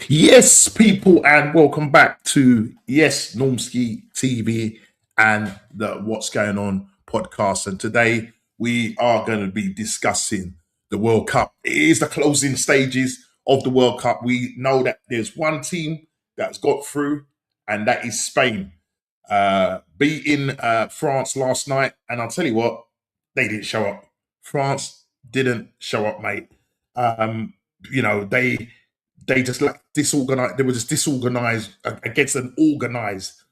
Yes, people, and welcome back to Yes Normski TV and the What's Going On podcast. And today we are going to be discussing the World Cup. It is the closing stages of the World Cup. We know that there's one team that's got through, and that is Spain, beating France last night. And I'll tell you what, they didn't show up. France didn't show up, mate. Um, you know, they just like disorganized. They were just disorganized against an organized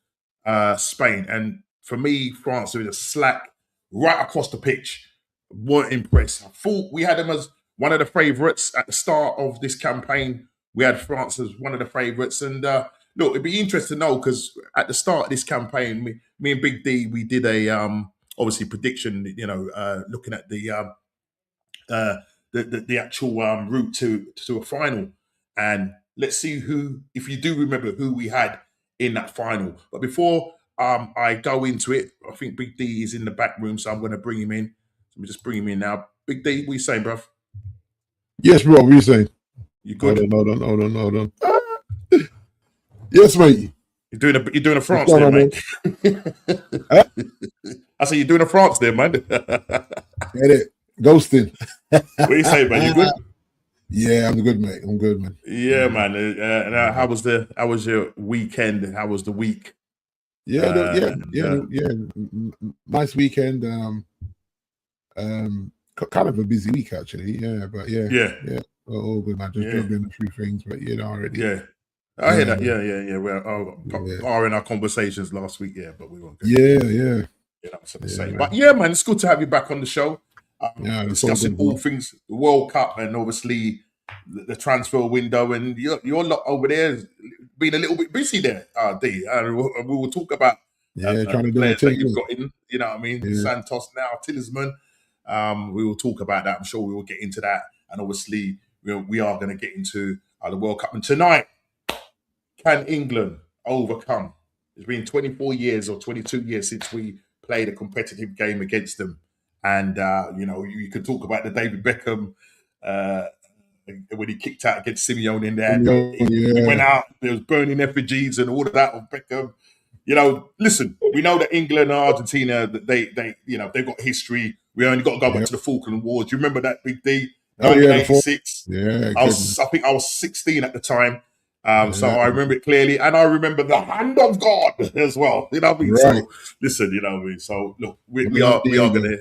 Spain. And for me, France were just slack right across the pitch. Weren't impressed. I thought we had them as one of the favourites at the start of this campaign. We had France as one of the favourites. And look, it'd be interesting to know because at the start of this campaign, me and Big D, we did a obviously prediction. Looking at uh, the actual route to a final. And let's see who, if you do remember who we had in that final. But before I go into it, I think Big D is in the back room, so I'm going to bring him in. Let me just bring him in now. Big D, what are you saying, bruv? Yes, bro. What are you saying? You good? Hold on. Yes, mate. You're doing a France there, mate. Huh? I say you're doing a France there, man. Get it? Ghosting. What are you saying, man? You good? Yeah, I'm good, mate. I'm good, man. Yeah, man. How was your weekend? How was the week? Yeah. Nice weekend. Kind of a busy week actually. Yeah, but yeah. All good, man. Just juggling a few things, but already. Yeah. I hear that. Yeah. We're in our conversations last week, but we won't go. Yeah. Something to say. But yeah, man, it's good to have you back on the show. Discussing all things the World Cup and obviously the transfer window, and your lot over there has been a little bit busy there, D. And we will talk about trying to do players that you've got in. You know what I mean? Yeah. Santos now, Talisman. We will talk about that. I'm sure we will get into that, and obviously we are going to get into the World Cup. And tonight, can England overcome? It's been 24 years or 22 years since we played a competitive game against them. And, you could talk about the David Beckham when he kicked out against Simeone in there. He went out, there was burning effigies and all of that of Beckham. Listen, we know that England and Argentina, they've got history. We only got to go back to the Falkland Wars. Do you remember that, Big D? 1986. I think I was 16 at the time. So I remember it clearly, and I remember the hand of God as well. You know what I mean? Right. So listen, you know what I mean? So look, we are going to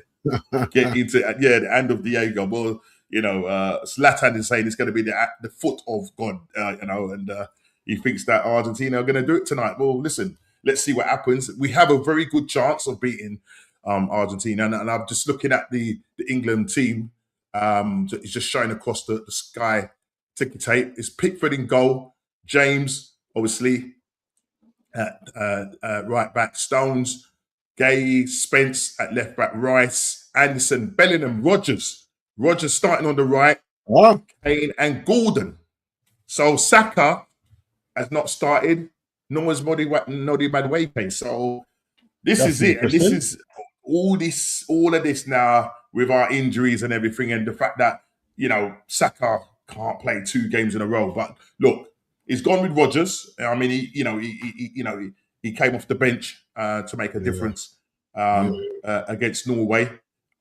get into the hand of Diego. Well, Zlatan is saying it's going to be the foot of God, and he thinks that Argentina are going to do it tonight. Well, listen, let's see what happens. We have a very good chance of beating Argentina, and I'm just looking at the England team. It's just showing across the sky ticky tape. It's Pickford in goal, James obviously at right back, Stones, Gay, Spence at left back, Rice, Anderson, Bellingham, Rodgers starting on the right, Kane and Gordon. So Saka has not started, nor has Nodi Madueke. So this is it, and this is all of this now with our injuries and everything, and the fact that Saka can't play 2 games in a row. But look, he's gone with Rodgers. I mean, he came off the bench to make a difference against Norway.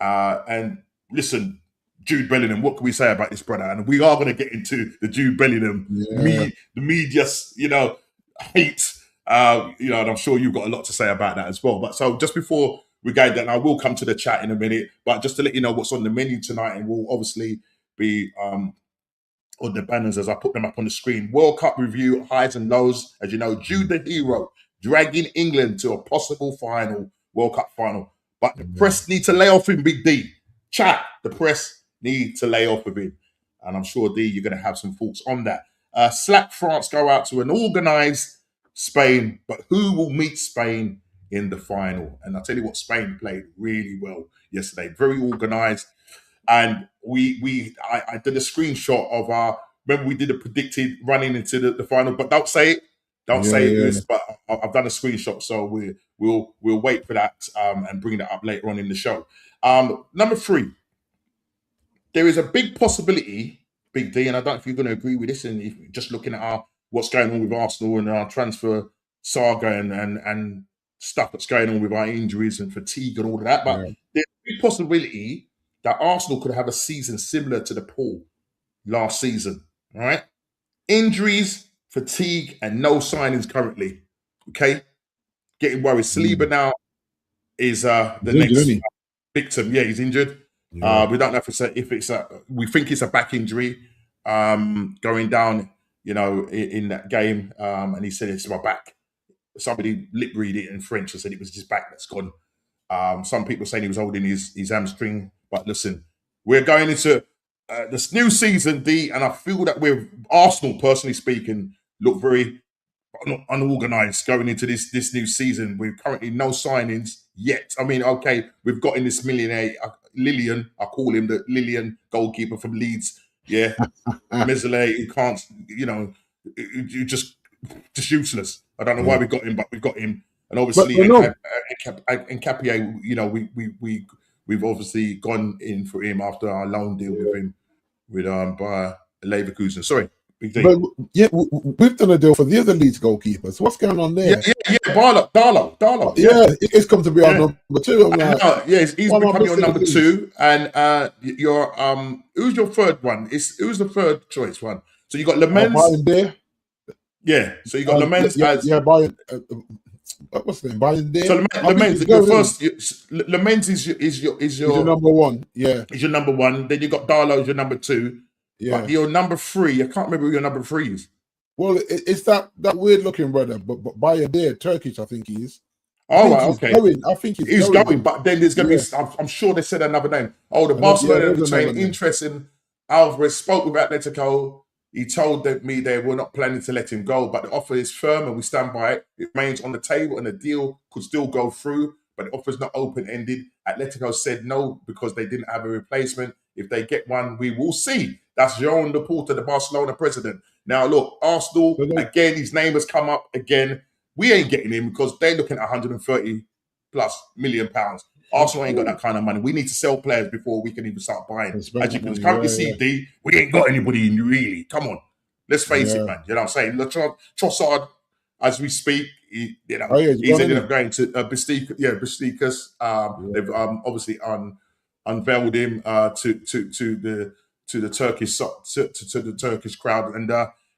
And listen, Jude Bellingham, what can we say about this brother? And we are going to get into the Jude Bellingham, the media, hate. And I'm sure you've got a lot to say about that as well. But so just before we go that, I will come to the chat in a minute. But just to let you know what's on the menu tonight, and we'll obviously be on the banners as I put them up on the screen. World Cup review, highs and lows. As you know, Jude the hero, dragging England to a possible final, World Cup final. But the press need to lay off him, Big D. Chat, the press need to lay off of him. And I'm sure, D, you're going to have some thoughts on that. Slack France go out to an organised Spain, but who will meet Spain in the final? And I'll tell you what, Spain played really well yesterday. Very organised. And I did a screenshot of remember we did a predicted running into the final, but don't say it. Don't say it, but I've done a screenshot, so we'll wait for that and bring that up later on in the show. Number 3, there is a big possibility, Big D, and I don't know if you're going to agree with this, and if you're just looking at our what's going on with Arsenal and our transfer saga and stuff that's going on with our injuries and fatigue and all of that. But there's a possibility that Arsenal could have a season similar to the Paul last season. All right, injuries, fatigue, and no signings currently. Okay, getting worried. Saliba now is the next victim. Yeah, he's injured. We don't know if it's a. We think it's a back injury going down. You know, in that game, and he said it's my back. Somebody lip read it in French and said it was his back that's gone. Some people saying he was holding his hamstring. But listen, we're going into this new season, D, and I feel that we're Arsenal, personally speaking, look very unorganized going into this new season. We've currently no signings yet. I mean, okay, we've got in this millionaire Lillian. I call him the Lillian goalkeeper from Leeds. Yeah, Mesele, who can't, you know, you just useless. I don't know why we got him, but we've got him. And obviously, Capia, you know, we've obviously gone in for him after our loan deal with him with by Leverkusen. Sorry. But yeah, we've done a deal for the other Leeds goalkeepers. What's going on there? Yeah, Darlow. Yeah, it's come to be our number 2. I'm like, he's becoming your number 2. And your who's your third one? Who's the third choice one? So you got Lemens. there. Yeah, so you got Lemens as Bayern. What's the name? Bayern there. So Lemens, your first. Lemens is your number 1. Yeah, is your number 1. Then you got Darlow as your number 2. Yeah. But your number 3, I can't remember who your number 3 is. Well, it's that weird looking brother, but Bayern there, Turkish, I think he is. Okay. I think he's going, but then there's going to be. I'm sure they said another name. Oh, the Barcelona retained interest in Alvarez. Spoke with Atletico. He told me they were not planning to let him go, but the offer is firm and we stand by it. It remains on the table and the deal could still go through, but the offer is not open-ended. Atletico said no because they didn't have a replacement. If they get one, we will see. That's Joan Laporta, the Barcelona president. Now, look, Arsenal, again, his name has come up again. We ain't getting him because they're looking at 130+ million pounds. Arsenal ain't got that kind of money. We need to sell players before we can even start buying. As you can currently see, D, we ain't got anybody in really. Come on. Let's face it, man. You know what I'm saying? Trossard, as we speak, he's ended up going to Besiktas. They've obviously unveiled him to the Turkish crowd, and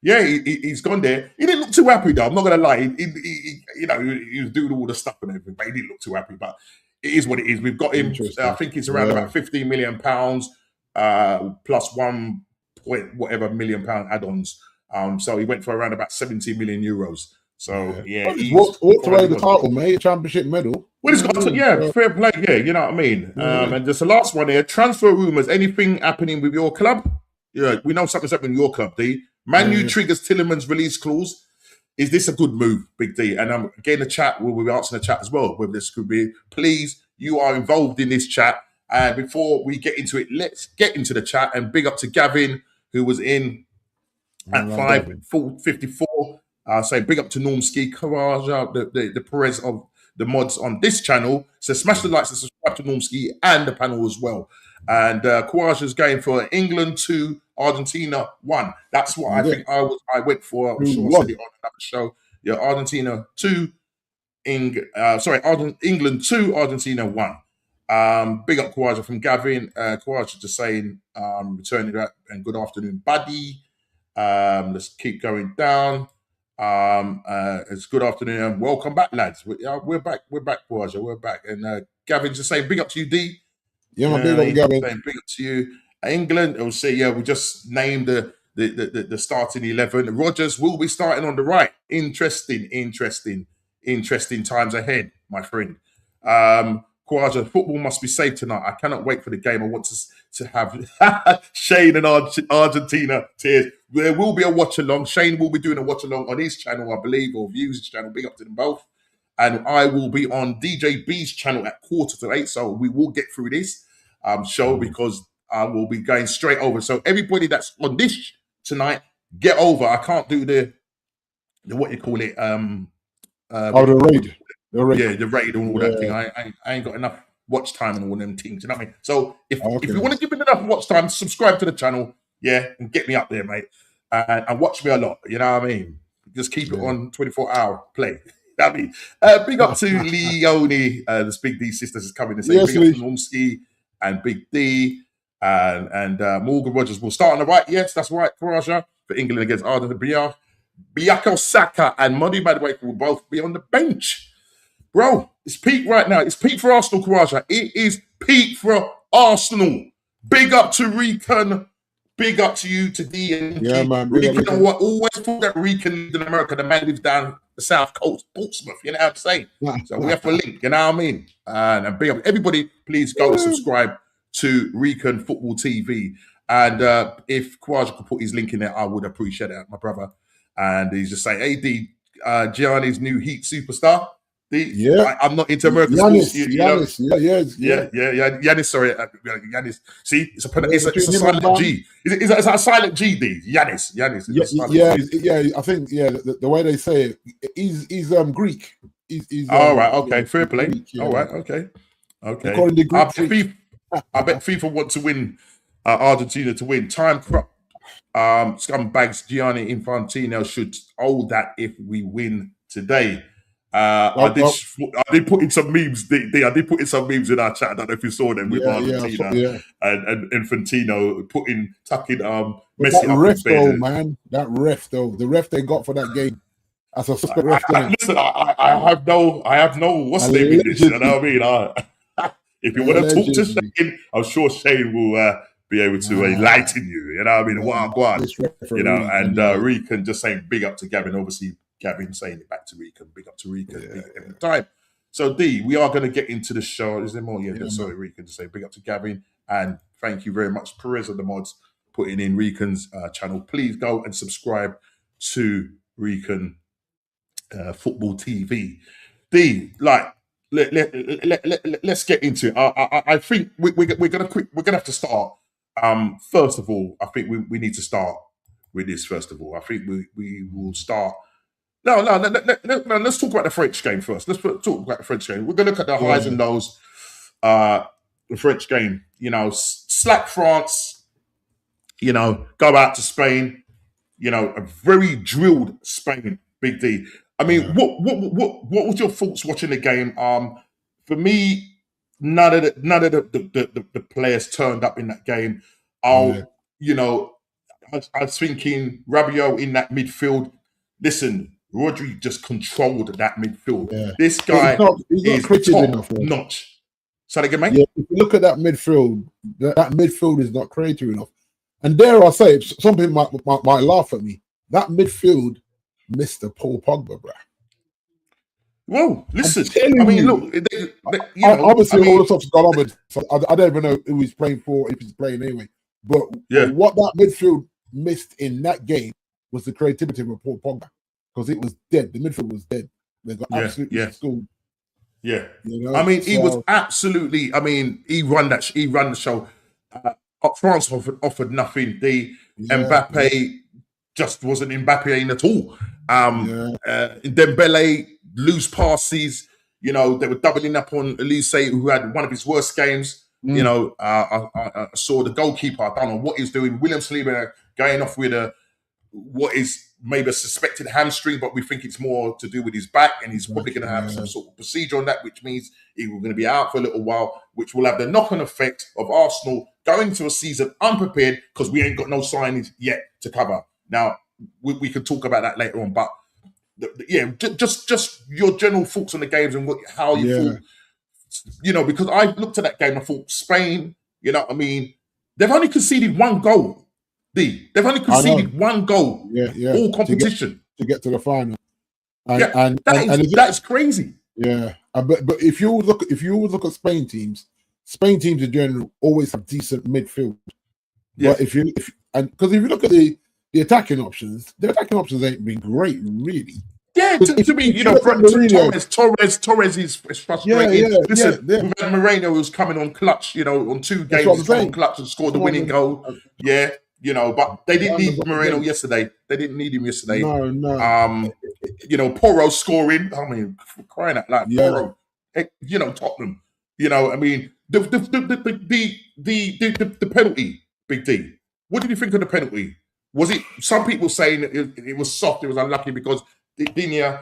he's gone there. He didn't look too happy though. I'm not gonna lie. He was doing all the stuff and everything, but he didn't look too happy. But it is what it is. We've got him. I think it's around about 15 million pounds plus 1 point whatever million pound add-ons. So he went for around about 70 million euros. So he's walked away the title, mate, championship medal. Well, he's got fair play. Yeah, you know what I mean. And just the last one here: transfer rumors. Anything happening with your club? Yeah, we know something's happening with your club, D. Man U triggers Tielemans' release clause. Is this a good move, Big D? And I'm getting the chat. We'll be answering the chat as well. Whether this could be, please, you are involved in this chat. And before we get into it, let's get into the chat. And big up to Gavin, who was in at 5:54. Say big up to Normski, Karaja, the Perez of the mods on this channel. So smash the likes and subscribe to Normski and the panel as well. And Karaja is going for England 2, Argentina 1. That's what I think I went for. I'm sure I said it on another show. Yeah, Argentina 2, England 2, Argentina 1. Big up Karaja from Gavin. Karaja just saying, returning that and good afternoon, buddy. Let's keep going down. It's good afternoon and welcome back, lads. We're back, Karaja. We're back. And Gavin's just saying, big up to you, D. Yeah, big up, Gavin. Big up to you. England, it will say, we just named the starting 11. Rodgers will be starting on the right. Interesting times ahead, my friend. Karaja, football must be safe tonight. I cannot wait for the game. I want to have Shane and Argentina tears. There will be a watch along. Shane will be doing a watch along on his channel, I believe, or Views channel. Big up to them both. And I will be on DJ B's channel at 7:45. So we will get through this show because I will be going straight over. So everybody that's on this tonight, get over. I can't do the what you call it. The raid. The raid and all that thing. I ain't got enough watch time and all them things. You know what I mean? So if you want to give me enough watch time, subscribe to the channel, and get me up there, mate, and watch me a lot. You know what I mean? just keep it on 24-hour play. I mean, big up to Leonie, the Big D sisters is coming and saying big up to Normski and Big D and Morgan Rogers will start on the right. Yes, that's right, Karaja for England against Argentina. Biyako Saka and Muddy Madueke will both be on the bench. Bro, it's peak right now. It's peak for Arsenal, Karaja. It is peak for Arsenal. Big up to Rican. Big up to you, to D and yeah, man. Rican, always thought that Rican lived in America. The man lives down the south coast, Portsmouth. You know what I'm saying? So we have to link. You know what I mean? And big up everybody. Please go and subscribe to Rican Football TV. And if Karaja could put his link in there, I would appreciate it, my brother. And he's just saying, "Hey, D, Gianni's new Heat superstar." I'm not into American sports. Giannis. Sorry, Giannis. See, it's a silent G. It's a silent G. D. Giannis. I think the way they say it, he's Greek. He's all right. Okay, fair play. Greek, all right. Okay. According to Greek, I bet FIFA want to win Argentina to win. Time crop. Scumbags Gianni Infantino should hold that if we win today. I did put in some memes. I did put in some memes in our chat. I don't know if you saw them with Argentina and Infantino tucking Messi that ref though, man. That ref though, the ref they got for that game. That's a ref. Listen, I have no what's the name in this. You know what I mean? If you want to talk to Shane, I'm sure Shane will be able to enlighten you. You know what I mean? You know, and Rican just saying big up to Gavin. Obviously, Gavin saying it back to Rican. Big up to Rican. Big up every time. So, D, we are going to get into the show. Is there more? Yeah, sorry, Rican to say big up to Gavin. And thank you very much, Perez of the Mods, putting in Rican's channel. Please go and subscribe to Rican Football TV. D, like, let's get into it. I think we're gonna have to start. First of all, I think we need to start with this. First of all, I think we will start. No. Let's talk about the French game first. Let's talk about the French game. We're gonna look at the highs and lows. The French game. You know, slap France. You know, go out to Spain. You know, a very drilled Spain. Big D. I mean, what was your thoughts watching the game? For me, none of the players turned up in that game. You know, I was thinking Rabiot in that midfield. Listen, Rodri just controlled that midfield. Yeah. This guy is top notch. Say that again, mate? Yeah, if you look at that midfield, that midfield is not creative enough. And dare I say, some people might laugh at me. That midfield Mr. Paul Pogba, bro. Whoa, listen. I mean, look. Obviously, all the stuff's gone on with. So I don't even know who he's playing for, if he's playing anyway. But what that midfield missed in that game was the creativity of Paul Pogba, because it was dead. The midfield was dead. They got absolutely schooled. Yeah, you know? I mean, he was absolutely. I mean, he run the show. France offered nothing. Mbappe just wasn't Mbappe at all. Dembele loose passes. You know, they were doubling up on Elise, who had one of his worst games. You know, I saw the goalkeeper. I don't know what he's doing. William Saliba going off with what is maybe a suspected hamstring, but we think it's more to do with his back, and he's probably going to have some sort of procedure on that, which means he's going to be out for a little while, which will have the knock-on effect of Arsenal going into a season unprepared because we ain't got no signings yet to cover. Now, we can talk about that later on, but just your general thoughts on the games and how you thought, you know, because I looked at that game, I thought Spain, you know what I mean, they've only conceded one goal. They've only conceded one goal. All competition to get to the final. That's crazy. Yeah, but if you look at Spain teams in general always have decent midfield. But if you look at the attacking options, their attacking options ain't been great, really. Yeah, to me, you know, Torres is frustrating. Listen, we had Moreno who's coming on clutch, you know, on 2 games, on clutch and scored the winning goal. Yeah. You know, but they didn't need Moreno yesterday. They didn't need him yesterday. No. You know, Porro scoring. I mean, crying out loud. Porro. You know, Tottenham. You know, I mean, the penalty, Big D. What did you think of the penalty? Was it? Some people saying it was soft. It was unlucky because Digne,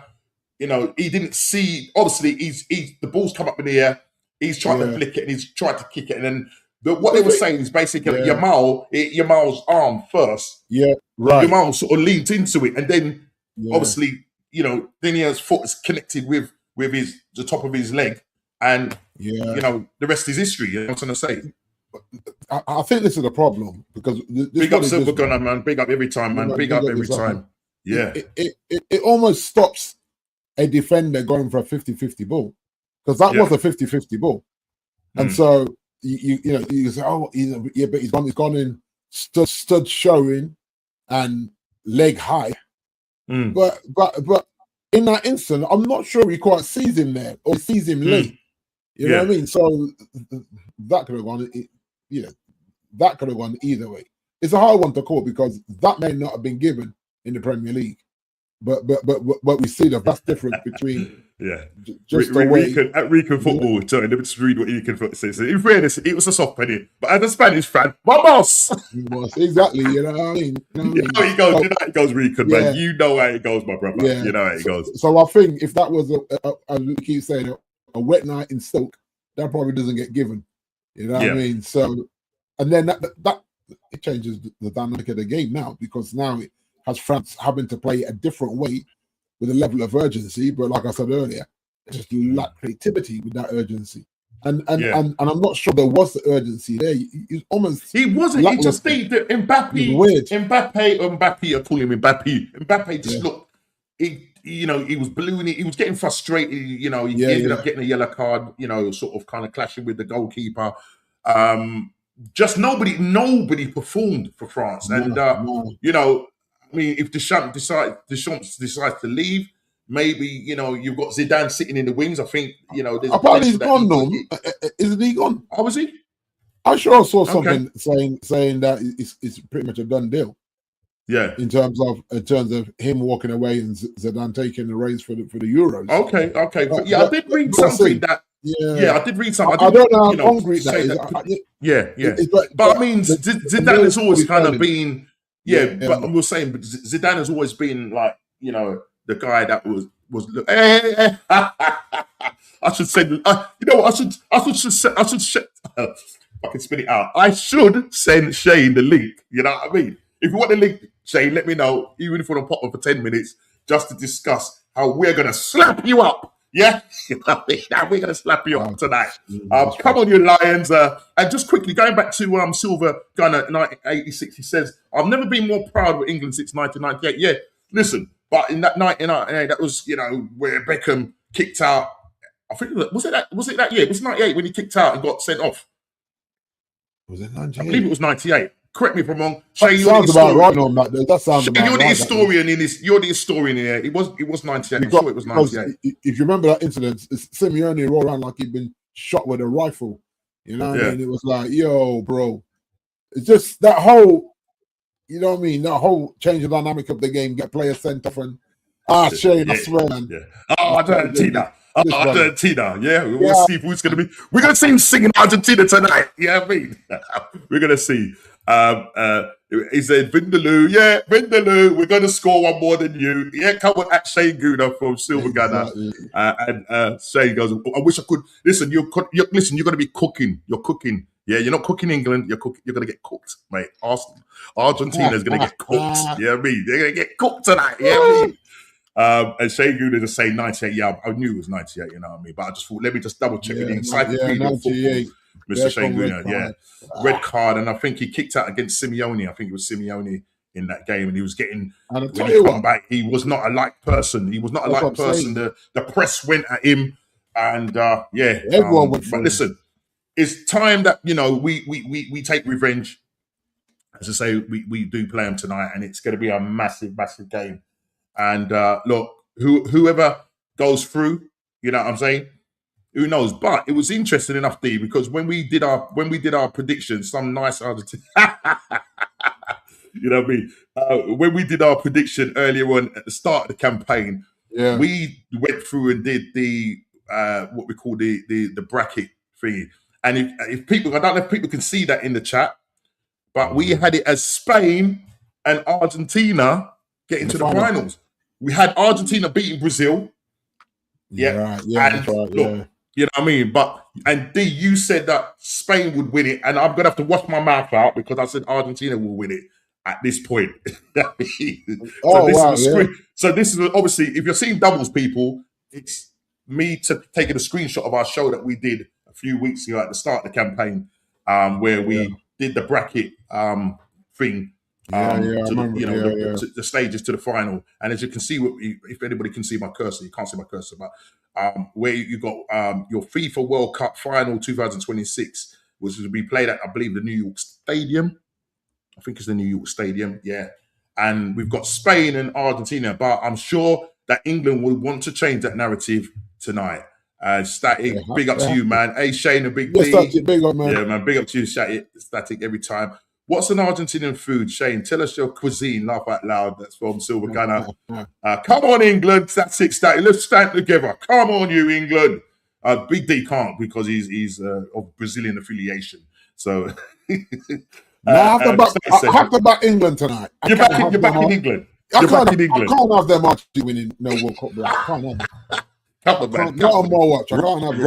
you know, he didn't see. Obviously, he's the ball's come up in the air. He's trying to flick it and he's trying to kick it, and then what they were saying is basically Yamal's arm first. Yeah, right. Yamal sort of leaned into it, and then obviously, you know, Digne's foot is connected with the top of his leg, and you know, the rest is history. You know what I'm trying to say? I think this is a problem because big up Silver Gunner, man. Big up every time, man. Big up every time. Yeah, it almost stops a defender going for a 50-50 ball because that was a 50-50 ball, and so you know you say, oh, but he's gone in stood showing and leg high, but in that instant, I'm not sure he quite sees him there or sees him late. You know what I mean? So that could have gone. That could have gone either way. It's a hard one to call because that may not have been given in the Premier League, but we see that that's different between just the way Rican football. Sorry, let me just read what Rican football says. In fairness, it was a soft penny, but as a Spanish fan, vamos! Exactly. You know what I mean? You know how it goes. You know how it goes, Rican, man. You know how it goes, my brother. Yeah. You know how it goes. So I think if that was I keep saying a wet night in Stoke, that probably doesn't get given. You know what I mean? So, and then that it changes the dynamic of the game now because now it has France having to play a different way with a level of urgency. But like I said earlier, it just lack creativity with that urgency. And I'm not sure there was the urgency there. He wasn't. He just stayed there. Mbappe. I call him Mbappe. Mbappe just looked. He was ballooning. He was getting frustrated. He ended up getting a yellow card. You know, sort of kind of clashing with the goalkeeper. Just nobody performed for France, and you know, I mean, if Deschamps decides to leave, maybe you've got Zidane sitting in the wings. I think there's apparently he's gone. No, isn't he gone? Oh, was he? I sure saw something saying that it's pretty much a done deal. Yeah, in terms of him walking away and Zidane taking the reins for the Euros. Okay. I did read something that. Yeah, I did read something. I don't know how concrete that is. But I mean, Zidane has always kind of been. But I'm saying, but Zidane has always been like the guy that was. I should say. I should. I can spit it out. I should send Shane the link. You know what I mean? If you want the link, Shane, let me know. Even if we're on pop for 10 minutes, just to discuss how we're gonna slap you up. Yeah, we're gonna slap you up tonight. Come on, you Lions! And just quickly going back to Silver Gunner 1986, he says, "I've never been more proud of England since 1998." Yeah, listen, but in that 1998, that was where Beckham kicked out. I think was it that year? It was 98 when he kicked out and got sent off. Was it 98? I believe it was 98. Correct me if I'm wrong. Shane, sounds about right on that. That sounds about right. You're the historian in this. You're the historian in here. It was 98. I'm sure it was 98. If you remember that incident, Simeone rolled around like he'd been shot with a rifle. You know what I mean? It was like, yo, bro. It's just that whole, you know what I mean? That whole change of dynamic of the game, get players sent off and Shane, I swear, man. Yeah. Argentina. Argentina. Yeah, we'll see who's going to be. We're going to see him singing Argentina tonight. Yeah, I mean, we're going to see. He said, Vindaloo, we're going to score one more than you. Yeah, come on, at Shane Gooner from Silver Gunner. And Shane goes, I wish I could. Listen, you're going to be cooking. You're cooking. Yeah, you're not cooking England. You're going to get cooked, mate. Argentina's going to get cooked. Yeah, I mean, they're going to get cooked tonight. Yeah, I mean. And Shane Gooner just saying 98. Yeah, I knew it was 98. You know what I mean? But I just thought, let me just double check with the encyclopedia of football. Mr. Shane Gooner, red card, and I think he kicked out against Simeone. I think it was Simeone in that game, and he was getting when he come back. He was not a liked person. He was not a liked person. The press went at him, and everyone would. But listen, it's time that we take revenge. As I say, we do play them tonight, and it's going to be a massive game. And look, whoever goes through, you know what I'm saying. Who knows? But it was interesting enough, D, because when we did our predictions, some nice Argentina, you know what I mean? When we did our prediction earlier on at the start of the campaign, we went through and did the what we call the bracket thingy. And if people, I don't know if people can see that in the chat, but we had it as Spain and Argentina getting to the finals. We had Argentina beating Brazil. Yeah, right. Yeah, that's right. Look, yeah. you know what I mean? And D, you said that Spain would win it, and I'm gonna have to wash my mouth out because I said Argentina will win it at this point. So this is obviously, if you're seeing doubles, people, it's me taking a screenshot of our show that we did a few weeks ago at the start of the campaign, where we did the bracket thing. The stages to the final, and as you can see, if anybody can see my cursor, you can't see my cursor, but where you got your FIFA World Cup final 2026, which will be played at, I believe, the New York Stadium. I think it's the New York Stadium, yeah. And we've got Spain and Argentina, but I'm sure that England will want to change that narrative tonight. Static, big up to you, man. Hey, Shane, a big D. Static, big up, man. Yeah, man, big up to you, Static, every time. What's an Argentinian food, Shane? Tell us your cuisine. Laugh out loud. That's from Silver Gunner. Come on, England. That's it, Static. Let's stand together. Come on, you England. Big D can't because he's of Brazilian affiliation. So I have to back England tonight. You're back in England. I can't have them actually winning no World Cup. I can't have them. Not on my watch. I can't have it.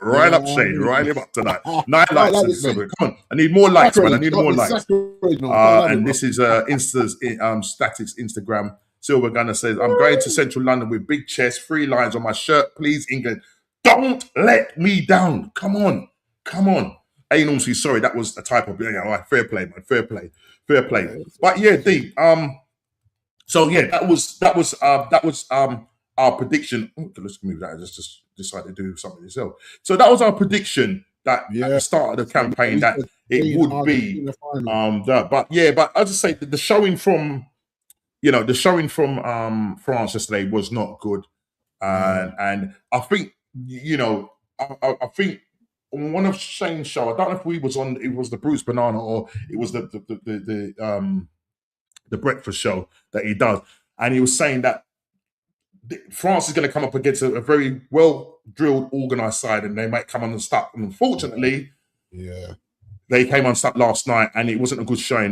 Rile up, Shane. Rile him up tonight. 9 likes. Come on. I need more likes, man. I need more likes. And this is Static's Instagram. Silver Gunner says, I'm going to Central London with big chest, 3 lines on my shirt. Please, England, don't let me down. Come on. Ain't also sorry, that was a typo. Fair play, man. Fair play. But yeah, D. So yeah, that was our prediction. Let's move that. I just decided to do something yourself. So that was our prediction that at the start of the campaign that it would be but I just say that the showing from France yesterday was not good, and I think I think on one of Shane's show, I don't know if it was the Bruce Banana or it was the breakfast show that he does, and he was saying that France is going to come up against a very well-drilled, organised side, and they might come unstuck. And unfortunately, they came unstuck last night, and it wasn't a good showing.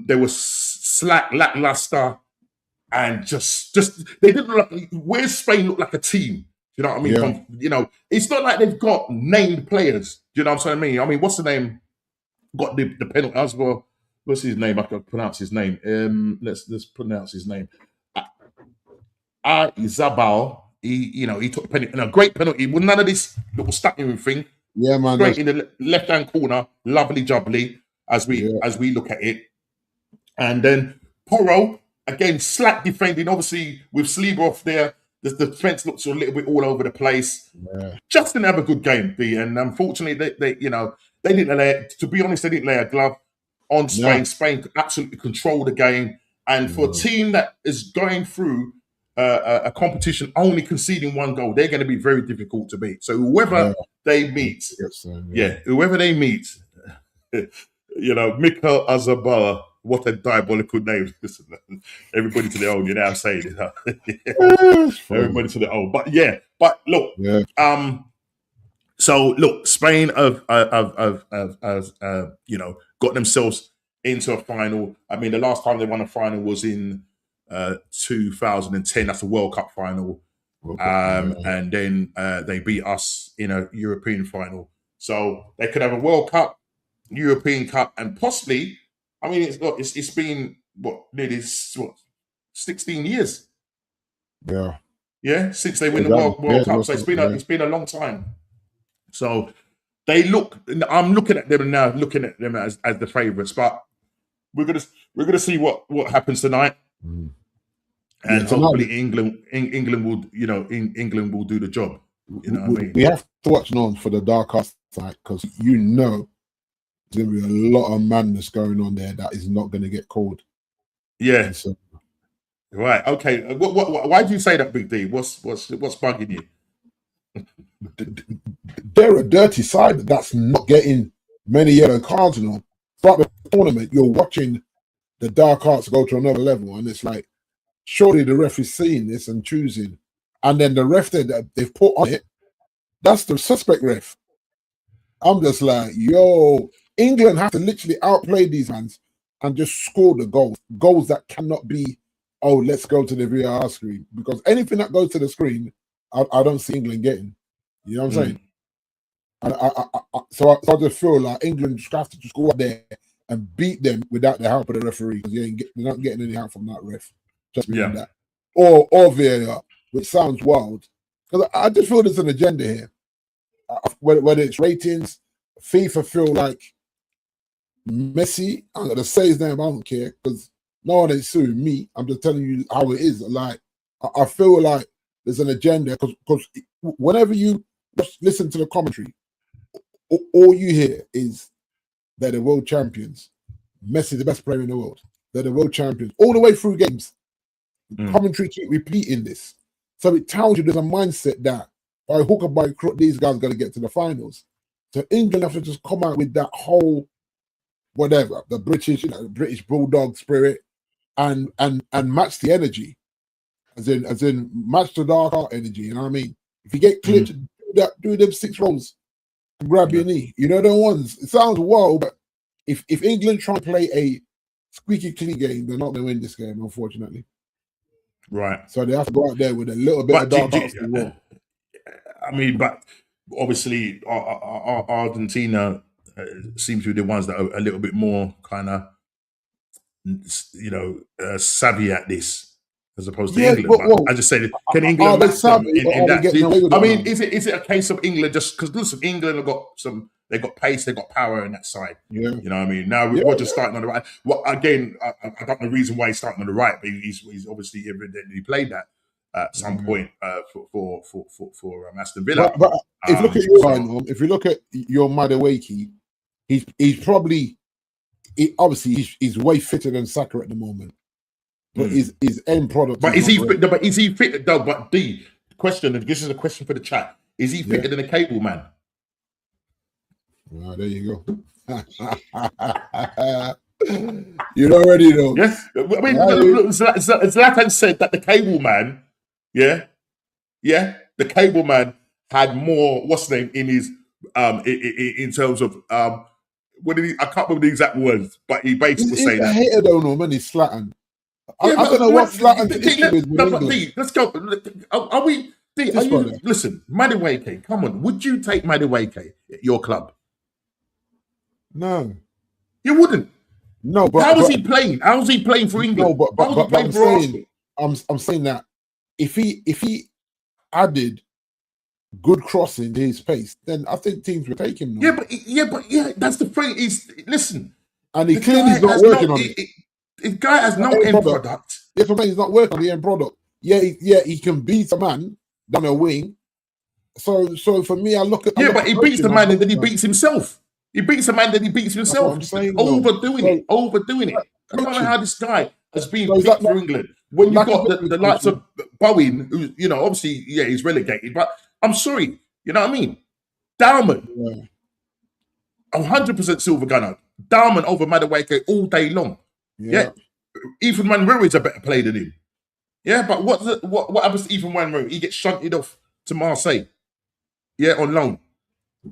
They were slack, lackluster, and just they didn't look like. Where's Spain look like a team? You know what I mean? It's not like they've got named players. You know what I'm saying? I mean, what's the name? Got the penalty as well. What's his name? I can pronounce his name. Let's pronounce his name. Zabal, he took a penalty, and a great penalty with none of this little stacking thing. Yeah, man. Straight in the left-hand corner, lovely jubbly as we look at it. And then Porro, again, slack defending, obviously with Saliba off there. The defense looks a little bit all over the place. Yeah. Just didn't have a good game, B. And unfortunately, they didn't lay. To be honest, they didn't lay a glove on Spain. Yeah. Spain absolutely controlled the game. And for a team that is going through a competition only conceding 1 goal, they're going to be very difficult to beat. So whoever they meet, whoever they meet, Mikel Azabala, what a diabolical name. Listen, everybody to their own, you know what I'm saying? Everybody to their own. But look, so look, Spain have got themselves into a final. I mean, the last time they won a final was in 2010. That's a World Cup final. And then they beat us in a European final. So they could have a World Cup, European Cup, and possibly, I mean, it's been nearly 16 years. Yeah, since they win the World Cup. So it's been a long time. So I'm looking at them now, as the favourites, but we're gonna see what happens tonight. And hopefully England will England will do the job. You know what I mean? We have to watch on for the dark side because there's gonna be a lot of madness going on there that is not gonna get called. Yeah. So, right. Okay. Why do you say that, Big D? What's bugging you? They're a dirty side that's not getting many yellow cards. Throughout the tournament, you're watching the dark arts go to another level, and it's like, surely the ref is seeing this and choosing, and then the ref that they've put on it, that's the suspect ref. I'm just like, England have to literally outplay these fans and just score the goals that cannot be, oh, let's go to the VAR screen, because anything that goes to the screen, I don't see England getting. You know what I'm saying? And so I just feel like England just have to just go up there and beat them without the help of the referee, because they're not getting any help from that ref. Just beyond that, or VAR, which sounds wild, because I just feel there's an agenda here. Whether it's ratings, FIFA feel like Messi, I'm gonna say his name, I don't care, because no one is suing me. I'm just telling you how it is. Like, I feel like there's an agenda, because whenever you listen to the commentary, all you hear is they're the world champions. Messi's the best player in the world. They're the world champions. All the way through games. Commentary keep repeating this. So it tells you there's a mindset that by hook or by crook, these guys got to get to the finals. So England have to just come out with that whole whatever, the British bulldog spirit, and match the energy. As in match the dark art energy, you know what I mean? If you get clear to do them 6 rolls and grab your knee. You know the ones. It sounds wild, but if England try to play a squeaky clean game, they're not going to win this game, unfortunately. Right. So they have to go out there with a little bit of dark arts as well. I mean, but obviously Argentina seems to be the ones that are a little bit more kind of, savvy at this. As opposed to England, but I just say, can England match them in that? I mean, is it a case of England just because listen, England have got they got pace, they got power in that side. Yeah, you know what I mean. Now we're just starting on the right. Well, again, I don't know the reason why he's starting on the right, but he's obviously evidently played that at some point for Aston Villa. But if you look at your line, if you look at your Madueke, he's probably obviously he's way fitter than Saka at the moment. But his end product. But is he fit? But is he fit? No, but the question, and this is a question for the chat: is he fitter than a cable man? Well, there you go. You already know. Yes, I mean, Zlatan said that the cable man, the cable man had more. What's the name in his in terms of what did he? I can't remember the exact words, but he basically was saying that. Hater don't know, man. He's Zlatan. I don't know what Zlatan's issue is with England. Let's go. Are we? Listen, Madueke, come on. Would you take Madueke at your club? No. You wouldn't? No, but how is he playing? How is he playing for England? No, but I'm saying that if he added good crossing to his pace, then I think teams would take him now. Yeah, that's the thing. Listen. And he clearly is not working on it. The guy has no end product. Yeah, for me, he's not working on the end product. Yeah, he can beat a man down a wing. So for me, I look at but he beats the man and then he beats himself. He beats the man, then he beats himself. Overdoing it. I don't know how this guy has been picked for England when you've got the likes of Bowen, who obviously he's relegated. But I'm sorry, you know what I mean? Dowman, 100% silver gunner. Dowman over Madueke all day long. Yeah. Ethan Wanru is a better player than him. Yeah, but what happens to Ethan Wanru? He gets shunted off to Marseille. Yeah, on loan.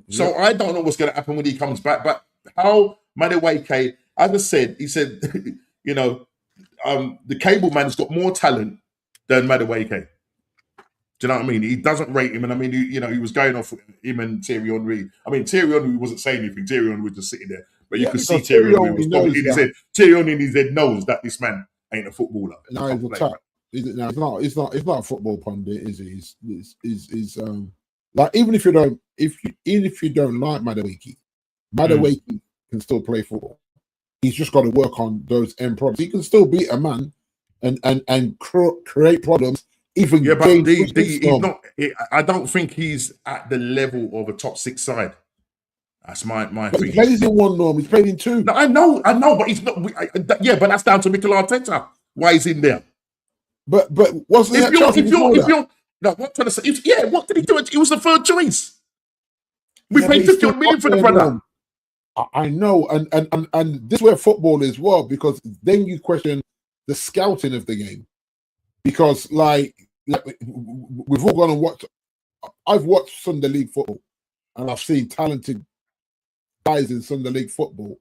So I don't know what's going to happen when he comes back. But how Madueke, as I said, he said, the cable man has got more talent than Madueke. Do you know what I mean? He doesn't rate him. And I mean, he was going off him and Thierry Henry. I mean, Thierry Henry wasn't saying anything. Thierry Henry was just sitting there. But you could see Thierry Henry was probably in his head. Thierry Henry in his head knows that this man ain't a footballer. No, he's a chap. No, it's not a football pundit, is he? He's like even if you don't like Madueke can still play football. He's just got to work on those end problems. He can still beat a man and create problems. Even but he's not. I don't think he's at the level of a top 6 side. That's my thing. He plays in one norm. He's played in 2. No, I know, but he's not. But that's down to Mikel Arteta. Why he's in there? But wasn't that what I'm trying to say? What did he do? It was the 3rd choice. We paid 50 million for the brother. I know, and this is where football is well, because then you question the scouting of the game. Because like we've all gone and watched. I've watched Sunday League football, and I've seen talented guys in Sunday League football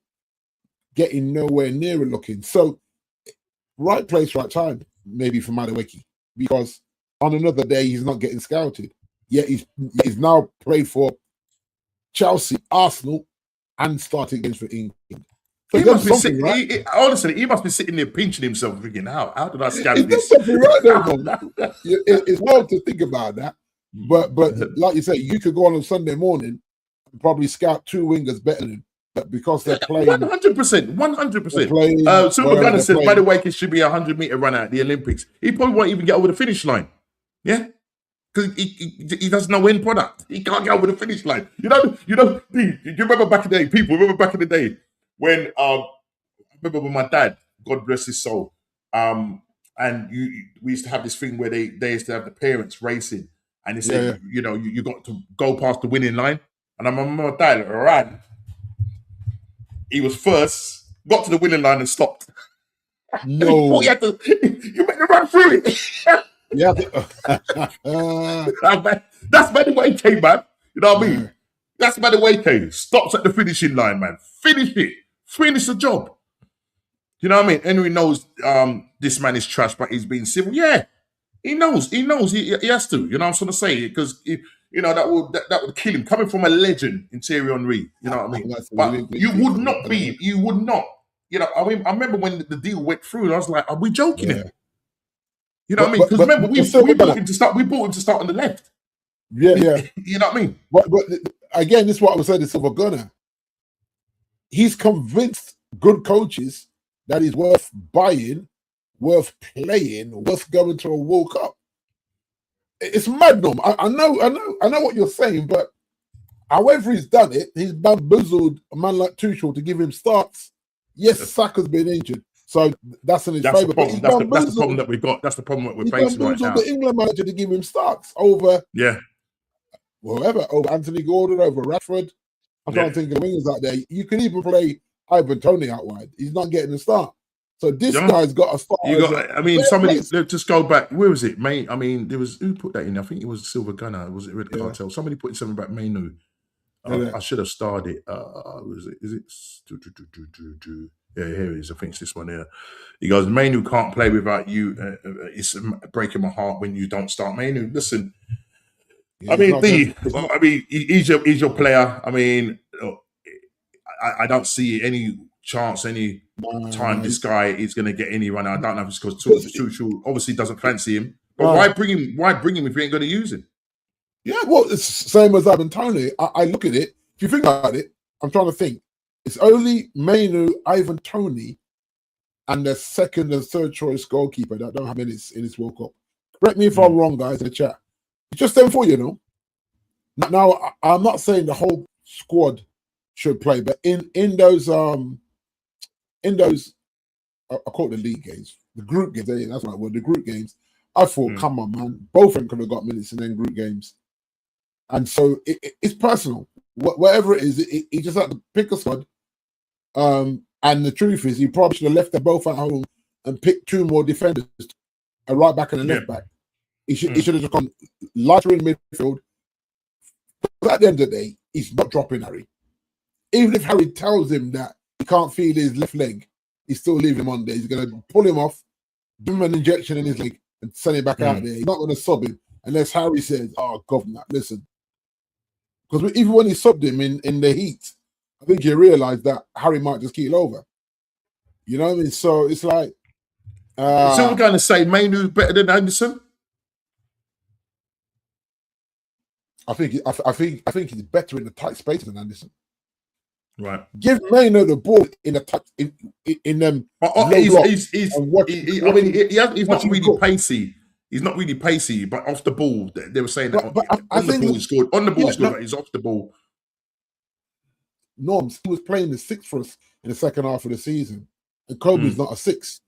getting nowhere near it looking. So, right place, right time, maybe for Madueke, because on another day he's not getting scouted. Yet he's now played for Chelsea, Arsenal, and started against for England. So he must be something right. Honestly, he must be sitting there pinching himself, thinking, "How did I scout Is this?" something right there, it's hard to think about that, but like you say, you could go on a Sunday morning and probably scout 2 wingers better than that because they're playing 100%. Super Gunner says, by the way, it should be a 100-meter run at the Olympics. He probably won't even get over the finish line. Yeah. Because he does no end product. He can't get over the finish line. You remember back in the day, people remember back in the day when I remember when my dad, God bless his soul, and we used to have this thing where they used to have the parents racing, and they said, you got to go past the winning line. And I remember my dad ran. He was first, got to the winning line and stopped. No. You made him run through it. Yeah. That's by the way, K, man. You know what I mean? That's by the way, K. Stops at the finishing line, man. Finish it. Finish the job. You know what I mean? Henry knows this man is trash, but he's being civil. Yeah. He knows. He has to. You know what I'm trying to say? Because that would kill him. Coming from a legend in Thierry Henry, you know what I mean? But you would not. You know, I mean, I remember when the deal went through, and I was like, are we joking him? You know what I mean? Because remember, we bought him to start. We bought him to start on the left. Yeah. You know what I mean? But again, this is what I was saying to Silver Gunner. He's convinced good coaches that he's worth buying, worth playing, worth going to a World Cup. It's mad, Norm. I know what you're saying, but however he's done it, he's bamboozled a man like Tuchel to give him starts. Yes, Saka's been injured, so that's in his favour. That's the problem that we've got. That's the problem that we're facing right now. The England manager to give him starts over whoever, over Anthony Gordon, over Rashford. I'm trying to think of the wingers out there. You can even play Ivan Toney out wide. He's not getting a start. So this guy's got a start. Somebody just go back. Where was it, mate? I mean, there was who put that in? I think it was Silver Gunner. Was it Red Cartel? Somebody put something about Mainu. I should have started. Was it? Is it? Yeah, here it is. I think it's this one here. He goes, Mainu can't play without you. It's breaking my heart when you don't start. Mainu, listen. Yeah, he's your player. I mean, I don't see any chance, any time this guy is going to get any run. I don't know if it's because Tuchel obviously doesn't fancy him. But why bring him? Why bring him if you ain't going to use him? Yeah, well, it's the same as Ivan Toney. I look at it. If you think about it, I'm trying to think. It's only Mainu, Ivan Toney, and the second and third choice goalkeeper that don't have minutes in this World Cup. Correct me if I'm wrong, guys, in the chat. It's just them four, you know. Now, I'm not saying the whole squad should play, but in those I call it the league games, the group games. That's right word. The group games. I thought, come on, man, both of them could have got minutes in them group games, and so it's personal. Whatever it is, he just had to pick a squad. And the truth is, he probably should have left them both at home and picked 2 more defenders, a right back and a left back. He should have just gone lighter in midfield. But at the end of the day, he's not dropping Harry. Even if Harry tells him that he can't feel his left leg, he's still leaving him on there. He's going to pull him off, give him an injection in his leg, and send him back out there. He's not going to sub him unless Harry says, "Oh, governor, listen." Because even when he subbed him in the heat, I think he realised that Harry might just keel over. You know what I mean? So it's like. So we're going to say Mainu's better than Anderson? I think he's better in the tight space than Anderson. Right. Give Mainu the ball in the touch in them. He's not really pacey. He's not really pacey, but off the ball, they were saying that on the ball he's good. On the ball he's good, but he's off the ball. Norms, he was playing the 6 for us in the second half of the season, and Kobe's not a 6.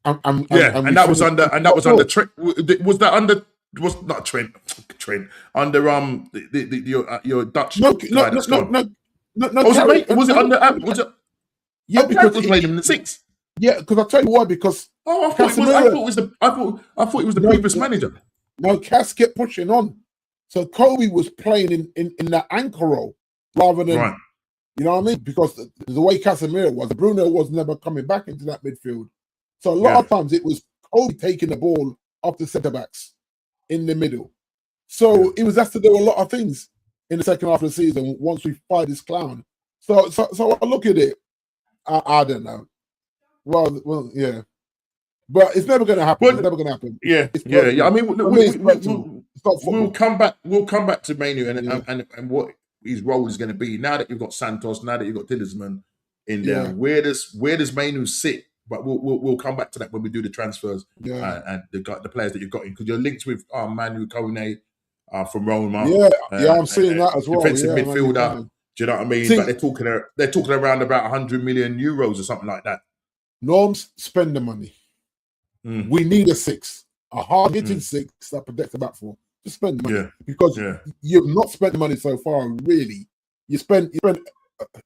And that was under Trent. Was that under? Was not Trent under your Dutch no. Was it under? Yeah, because was playing him in the 6. Yeah, because I'll tell you why. Because I thought it was the previous manager. No, Cass kept pushing on, so Kobe was playing in that anchor role rather than You know what I mean? Because the way Casemiro was, Bruno was never coming back into that midfield. So a lot of times it was Kobe taking the ball off the centre backs in the middle. So it was asked to do a lot of things in the second half of the season once we fired this clown. So I look at it. I don't know. Well, yeah. But it's never going to happen. It's never going to happen. Yeah. I mean, we'll come back. We'll come back to Manu and what his role is going to be now that you've got Santos, now that you've got Tielemans in there. Where does Manu sit? But we'll come back to that when we do the transfers and the players that you've got in, because you're linked with Manu Kone from Roma. I'm seeing that as well. Defensive midfielder. Do you know what I mean? But they're talking around about 100 million euros or something like that. Norms, spend the money. We need a 6, a hard-hitting 6 that protects the back four. Just spend the money because you've not spent the money so far. Really, you spent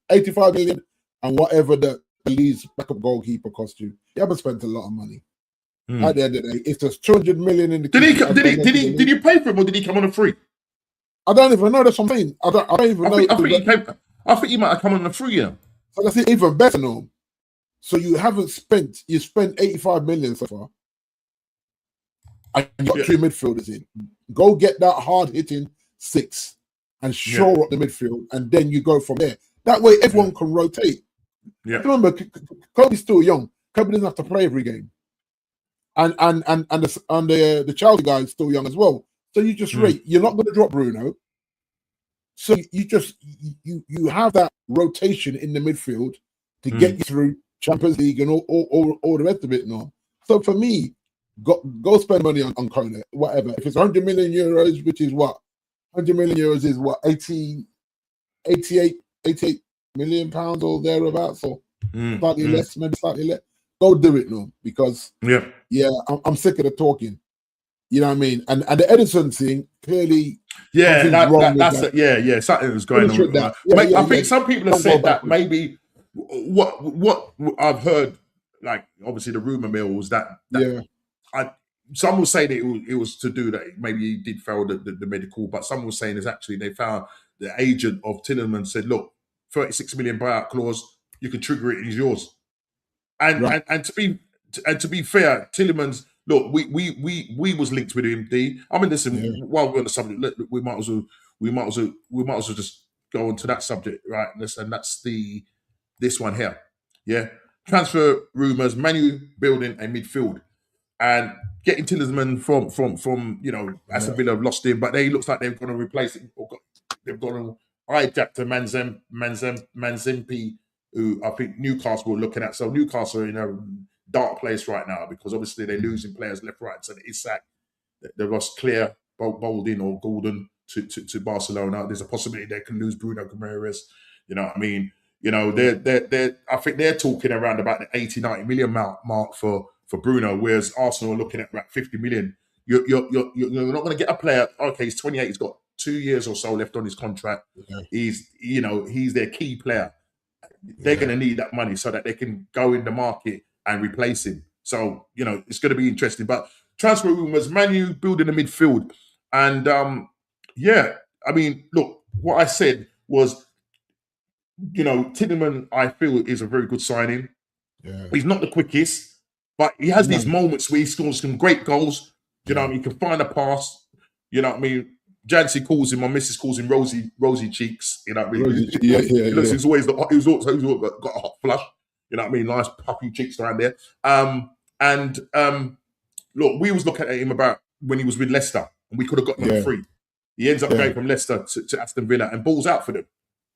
85 million and whatever the Leeds backup goalkeeper cost you. You haven't spent a lot of money. At the end of the day, it's just 200 million in the. Did you pay for him or did he come on a free? I don't even know. That's something. I don't even know. I think he might have come on a free. Yeah. So that's even better, no. So you haven't spent. You spent 85 million so far, and you got 2 midfielders in. Go get that hard-hitting 6 and shore up the midfield, and then you go from there. That way, everyone can rotate. Yeah. Remember, Kobe's still young. Kobe doesn't have to play every game, and the Chelsea guy is still young as well. So you just rate. You're not going to drop Bruno. So you just you have that rotation in the midfield to get you through Champions League and all the rest of it now. So for me, go spend money on Kone, whatever. If it's 100 million euros, which is what? 100 million euros is what? 88 million pounds or thereabouts, or slightly less, maybe slightly less. Go do it now, because I'm sick of the talking. You know what I mean? And the Edison thing, clearly, something was going on. I think some people have said that maybe what I've heard, like obviously the rumor mill was that some will say that it was to do that maybe he did fail the medical, but some were saying is actually they found the agent of Tielemans said, look, 36 million buyout clause, you can trigger it, it's yours. And to be fair, Tielemans, look, we was linked with him. I mean, listen, while we're on the subject, we might as well just go on to that subject, right? And that's this one here. Yeah. Transfer rumours, Manu building a midfield and getting Tielemans from Aston Villa have lost him, but they looks like they're going to replace him. They've got to hijack to Manzempi, who I think Newcastle were looking at. So Newcastle are in a dark place right now because obviously they're losing players left, right. So Isak, they lost Clear, Boldin or Golden to Barcelona. There's a possibility they can lose Bruno Guimaraes. You know what I mean? You know, I think they're talking around about the 80, 90 million mark for Bruno, whereas Arsenal are looking at about 50 million. You're not going to get a player. Okay, he's 28. He's got 2 years or so left on his contract. Yeah. He's their key player. They're going to need that money so that they can go in the market and replace him. So, it's going to be interesting. But transfer rumors, Manu building a midfield. And, I mean, look, what I said was, Tielemans, I feel, is a very good signing. Yeah. He's not the quickest, but he has these moments where he scores some great goals. You know what I mean? He can find a pass. You know what I mean? Jancy calls him, my missus calls him rosy cheeks. You know what I mean? He's always got a hot flush. You know what I mean? Nice puffy cheeks around there. Look, we was looking at him about when he was with Leicester, and we could have gotten him free. He ends up going from Leicester to Aston Villa and balls out for them.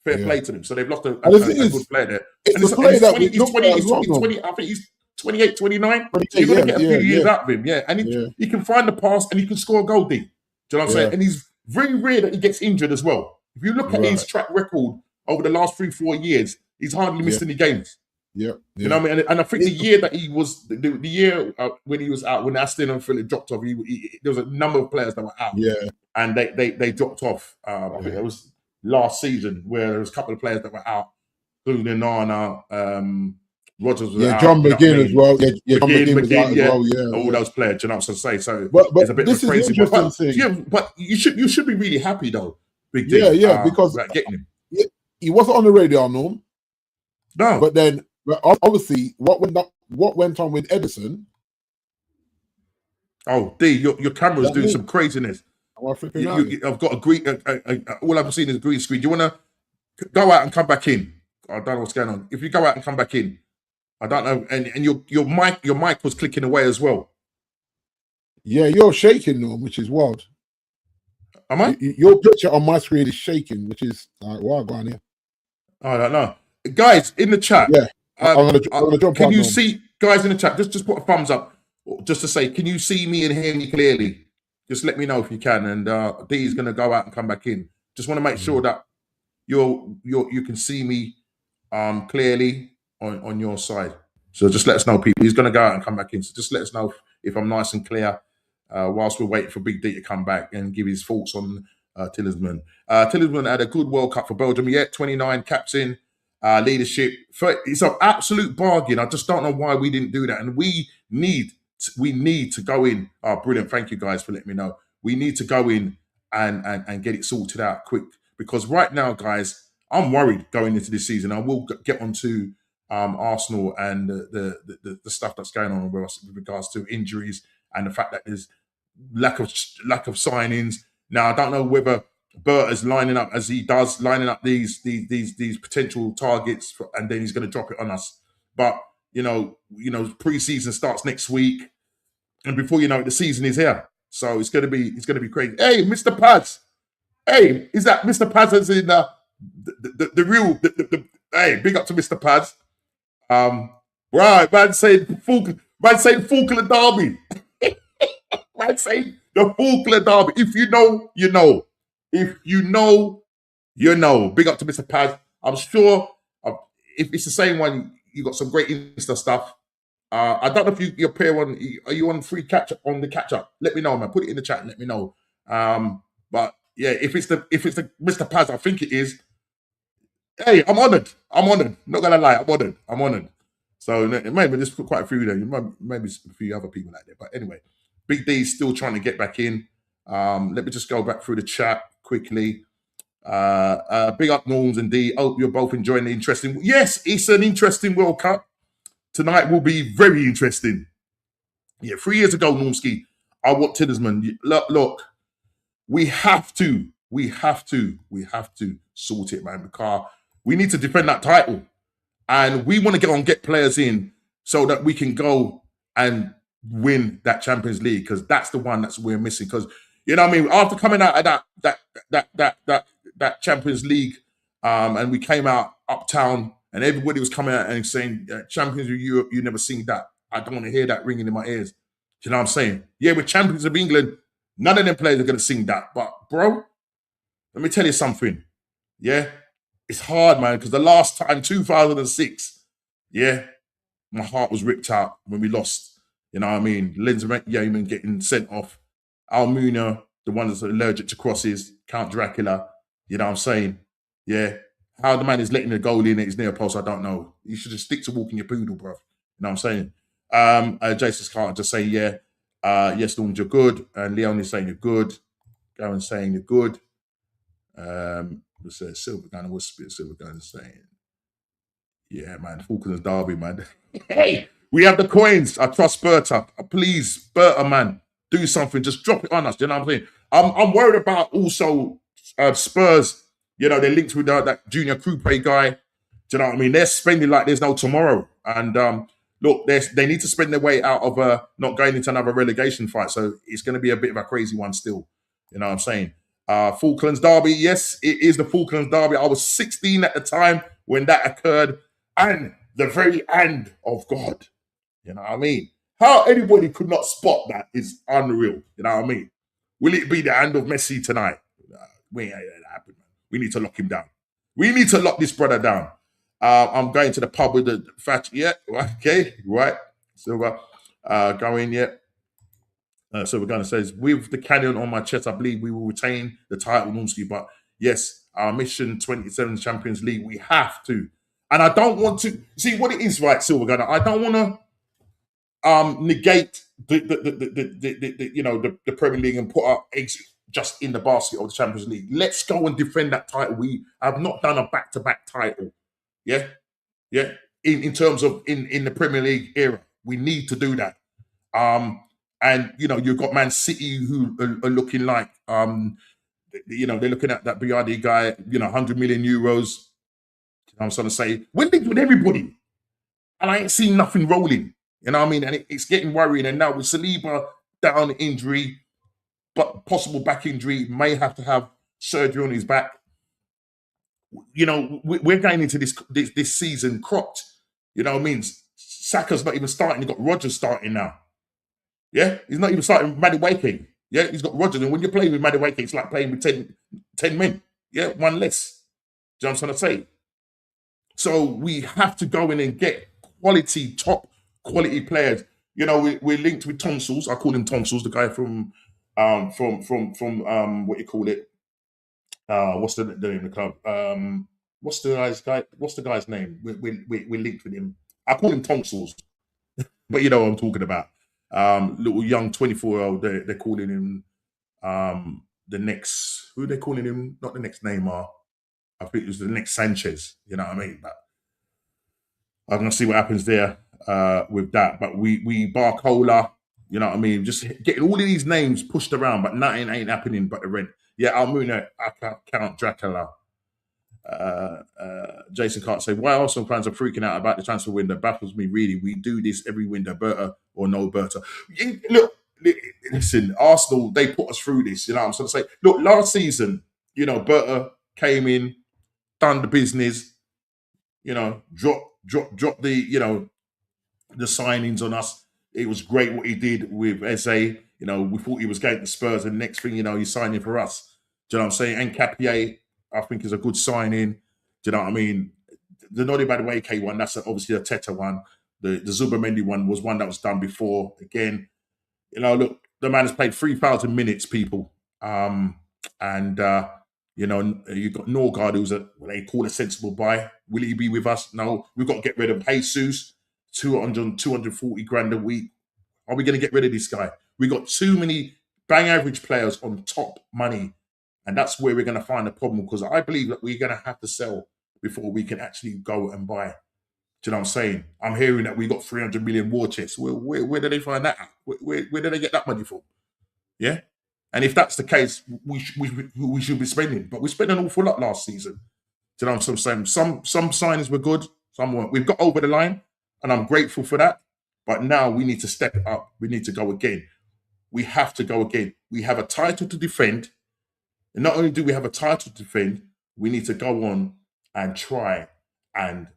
Fair play to them. So they've lost a good player there. He's 20, I think he's 28, 29. You're going to get a few years out of him. Yeah. And he can find the pass and he can score a goal deep. Do you know what I'm saying? And he's very rare that he gets injured as well. If you look at his track record over the last 3-4 years, he's hardly missed any games. You know what I mean? And I think the year that he was, the year when he was out, when Aston and Philip dropped off, there was a number of players that were out. And they dropped off. I think it was last season where there was a couple of players that were out. Nana, Rodgers was out. John McGinn as well. John McGinn was out as well. All those players, you know what I'm saying? So but it's a bit this of a crazy thing. But you should be really happy though, Big D. Because getting him. he wasn't on the radar, Norm. No. But then, obviously, what went on with Edison? Oh, D, your camera's doing some craziness. I've got a green. All I've seen is a green screen. Do you want to go out and come back in? I don't know what's going on. If you go out and come back in, I don't know. And your mic was clicking away as well. Yeah, you're shaking, Norm, which is wild. Am I? Your picture on my screen is shaking, which is wild going here. I don't know, guys in the chat. Yeah, I'm gonna jump. Can you see, guys in the chat? Just put a thumbs up, just to say, can you see me and hear me clearly? Just let me know if you can. And D is gonna go out and come back in. Just want to make sure that you can see me clearly on your side. So just let us know, people. He's gonna go out and come back in. So just let us know if I'm nice and clear whilst we're waiting for Big D to come back and give his thoughts on Tillesman. Tillesman had a good World Cup for Belgium. 29 caps in, leadership. It's an absolute bargain. I just don't know why we didn't do that. And we need to go in. Oh, brilliant. Thank you guys for letting me know. We need to go in and get it sorted out quick. Because right now, guys, I'm worried going into this season. I will get onto Arsenal and the stuff that's going on with regards to injuries and the fact that there's lack of signings. Now, I don't know whether Bert is lining up as he does, lining up these potential targets, and then he's going to drop it on us. But pre-season starts next week, and before you know it, the season is here. So it's going to be crazy. Hey, Mr. Paz. Hey, is that Mr. Paz as in the real? Hey, big up to Mr. Paz. Right, man saying Falkland Derby. Man saying the Falkland Derby. If you know, you know. If you know, you know. Big up to Mr. Paz. I'm sure if it's the same one, you got some great Insta stuff. I don't know if you appear on. Are you on free catch up on the catch up? Let me know, man. Put it in the chat and let me know. But yeah, if it's the Mr. Paz, I think it is. Hey, I'm honoured. Not gonna lie, I'm honoured. So maybe there's quite a few there. Maybe a few other people out there. But anyway, Big D's still trying to get back in. Let me just go back through the chat quickly. Big up Norms and D. Hope you're both enjoying the interesting. Yes, it's an interesting World Cup. Tonight will be very interesting. Yeah, 3 years ago, Normski, I want Tillesman. Look, we have to sort it, man, because we need to defend that title. And we want to get players in so that we can go and win that Champions League, because that's the one that we're missing. Because, you know what I mean, after coming out of that Champions League, and we came out uptown and everybody was coming out and saying, Champions of Europe, you never sing that. I don't want to hear that ringing in my ears. Do you know what I'm saying? Yeah, we're champions of England. None of them players are going to sing that. But, bro, let me tell you something. Yeah? It's hard, man, because the last time, 2006, yeah, my heart was ripped out when we lost. You know what I mean? Lindsay Yeaman getting sent off. Almunia, the one that's allergic to crosses. Count Dracula. You know what I'm saying? Yeah. How the man is letting the goal in at his near post, I don't know. You should just stick to walking your poodle, bro. You know what I'm saying? Jason Carter just say, yeah. Yes, Norm, you're good. And Leon is saying you're good. Garen's saying you're good. Silver Gun, what's Silver Gun saying? Yeah, man, Falklands Derby, man. Hey, we have the coins. I trust Berta. Please, Berta, man, do something. Just drop it on us. You know what I'm saying? I'm worried about also Spurs. You know, they're linked with that Junior Coupe guy. Do you know what I mean? They're spending like there's no tomorrow. And look, they need to spend their way out of not going into another relegation fight. So it's going to be a bit of a crazy one still. You know what I'm saying? Falklands Derby, yes, it is the Falklands Derby. I was 16 at the time when that occurred, and the very end of God. You know what I mean? How anybody could not spot that is unreal. You know what I mean? Will it be the end of Messi tonight? We ain't let that happen, man. We need to lock him down. We need to lock this brother down. I'm going to the pub with the fat. Yeah, okay, right. So going, yeah. So we're going to say, with the canyon on my chest, I believe we will retain the title, Normski. But yes, our mission 27 Champions League, we have to. And I don't want to see what it is, right, Silver Gunner. I don't want to negate the Premier League and put our eggs just in the basket of the Champions League. Let's go and defend that title. We have not done a back-to-back title. Yeah. In terms of in the Premier League era, we need to do that. And you've got Man City who are looking like they're looking at that Biardi guy, 100 million euros. I'm starting to say we're linked with everybody, and I ain't seen nothing rolling. You know what I mean? And it's getting worrying. And now with Saliba down injury, but possible back injury, may have to have surgery on his back. We're going into this season cropped. You know what I mean? Saka's not even starting. You've got Rodgers starting now. Yeah, he's not even starting Madueke. Yeah, he's got Rodgers. And when you're playing with Madueke, it's like playing with 10 men. Yeah, one less. Do you know what I'm trying to say? So we have to go in and get top quality players. We're linked with Tonsils. I call him Tonsils, the guy from what you call it? What's the name of the club? What's the guy's name? We're linked with him. I call him Tonsils, but you know what I'm talking about. Little young 24-year-old. They're calling him the next. Who are they calling him? Not the next Neymar. I think it was the next Sanchez. You know what I mean? But I'm gonna see what happens there with that. But we Barcola. You know what I mean? Just getting all of these names pushed around, but nothing ain't happening but the rent. Yeah, Almuna, Count Dracula. Jason Carter say, why Arsenal fans are freaking out about the transfer window baffles me really. We do this every window, Berta or no Berta. Look, listen, Arsenal, they put us through this. You know what I'm trying to say? Look, last season, Berta came in, done the business, dropped the, the signings on us. It was great what he did with Eze. We thought he was going to Spurs, and next thing he's signing for us. Do you know what I'm saying? And Capier, I think, is a good signing. Do you know what I mean? The Noddy Madueke one, that's obviously a Teta one. The Zubamendi one was one that was done before. Again, look, the man has played 3,000 minutes, people. And you've got Norgard, who's what they call a sensible buy. Will he be with us? No. We've got to get rid of Jesus, 240 grand a week. Are we going to get rid of this guy? We got too many bang average players on top money. And that's where we're going to find a problem, because I believe that we're going to have to sell before we can actually go and buy. Do you know what I'm saying? I'm hearing that we got 300 million war chests. Where do they find that at? Where do they get that money from? Yeah? And if that's the case, we should be spending. But we spent an awful lot last season. Do you know what I'm saying? Some signings were good, some weren't. We've got over the line, and I'm grateful for that. But now we need to step it up. We need to go again. We have to go again. We have a title to defend. And not only do we have a title to defend, we need to go on and try and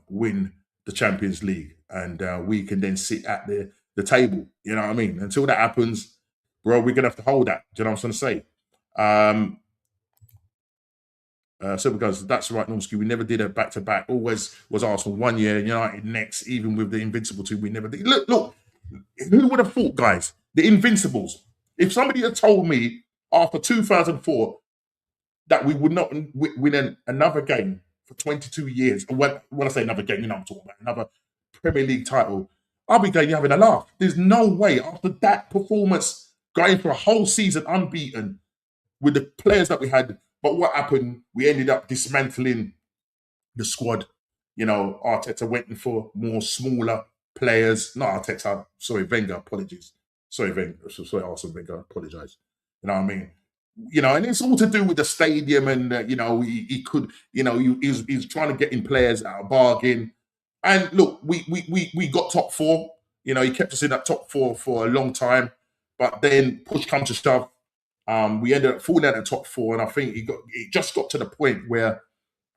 win the Champions League. And we can then sit at the table. You know what I mean? Until that happens, bro, we're going to have to hold that. Do you know what I'm trying to say? So because that's right, Normski, we never did a back-to-back. Always was Arsenal 1 year, United next, even with the Invincible team, we never did. Look, who would have thought, guys? The Invincibles. If somebody had told me after 2004 that we would not win another game for 22 years, and when I say another game, I'm talking about another Premier League title, I'll be going having a laugh. There's no way after that performance, going for a whole season unbeaten with the players that we had. But what happened? We ended up dismantling the squad. Arteta went in for more smaller players. Not Arteta, sorry, Wenger, apologies. Sorry, Arsene Wenger, apologise. You know what I mean? And it's all to do with the stadium, and he could, he was trying to get in players at a bargain. And look, we got top four. He kept us in that top four for a long time. But then push come to shove, we ended up falling out of the top four, and I think it just got to the point where,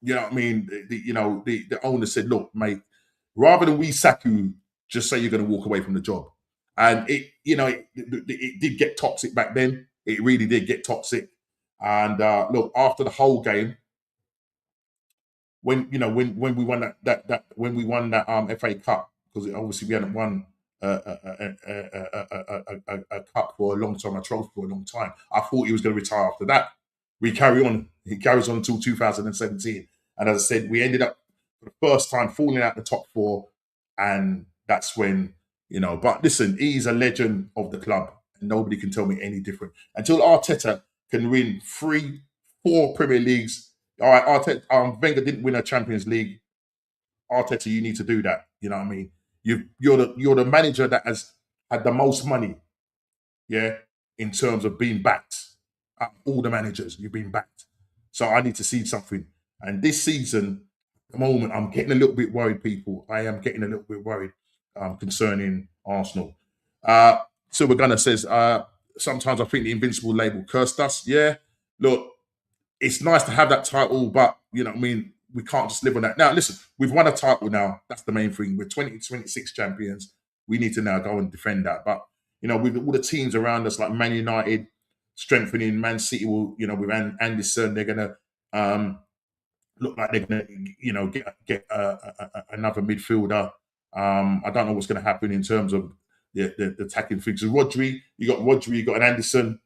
you know what I mean, the owner said, look, mate, rather than we sack you, just say you're going to walk away from the job. And it did get toxic back then. It really did get toxic. And look, after the whole game, when we won that FA Cup, because obviously we hadn't won a cup for a long time, a trophy for a long time. I thought he was going to retire after that. We carry on. He carries on until 2017. And as I said, we ended up for the first time falling out the top four. And that's when, but listen, he's a legend of the club. And nobody can tell me any different. Until Arteta can win 3, 4 Premier Leagues. All right, Arteta, Wenger didn't win a Champions League. Arteta, you need to do that. You know what I mean? You're the manager that has had the most money, yeah, in terms of being backed. All the managers, you've been backed. So I need to see something. And this season, at the moment, I'm getting a little bit worried, people. I am getting a little bit worried concerning Arsenal. So we're gonna says, sometimes I think the invincible label cursed us. Yeah, look, it's nice to have that title, but you know what I mean, we can't just live on that. Now, listen, we've won a title now. That's the main thing. We're 2026 champions. We need to now go and defend that. But, you know, with all the teams around us, like Man United, strengthening, Man City will, you know, with Anderson, they're going to look like they're going to, you know, get another midfielder. I don't know what's going to happen in terms of the attacking fixtures. You got an Anderson.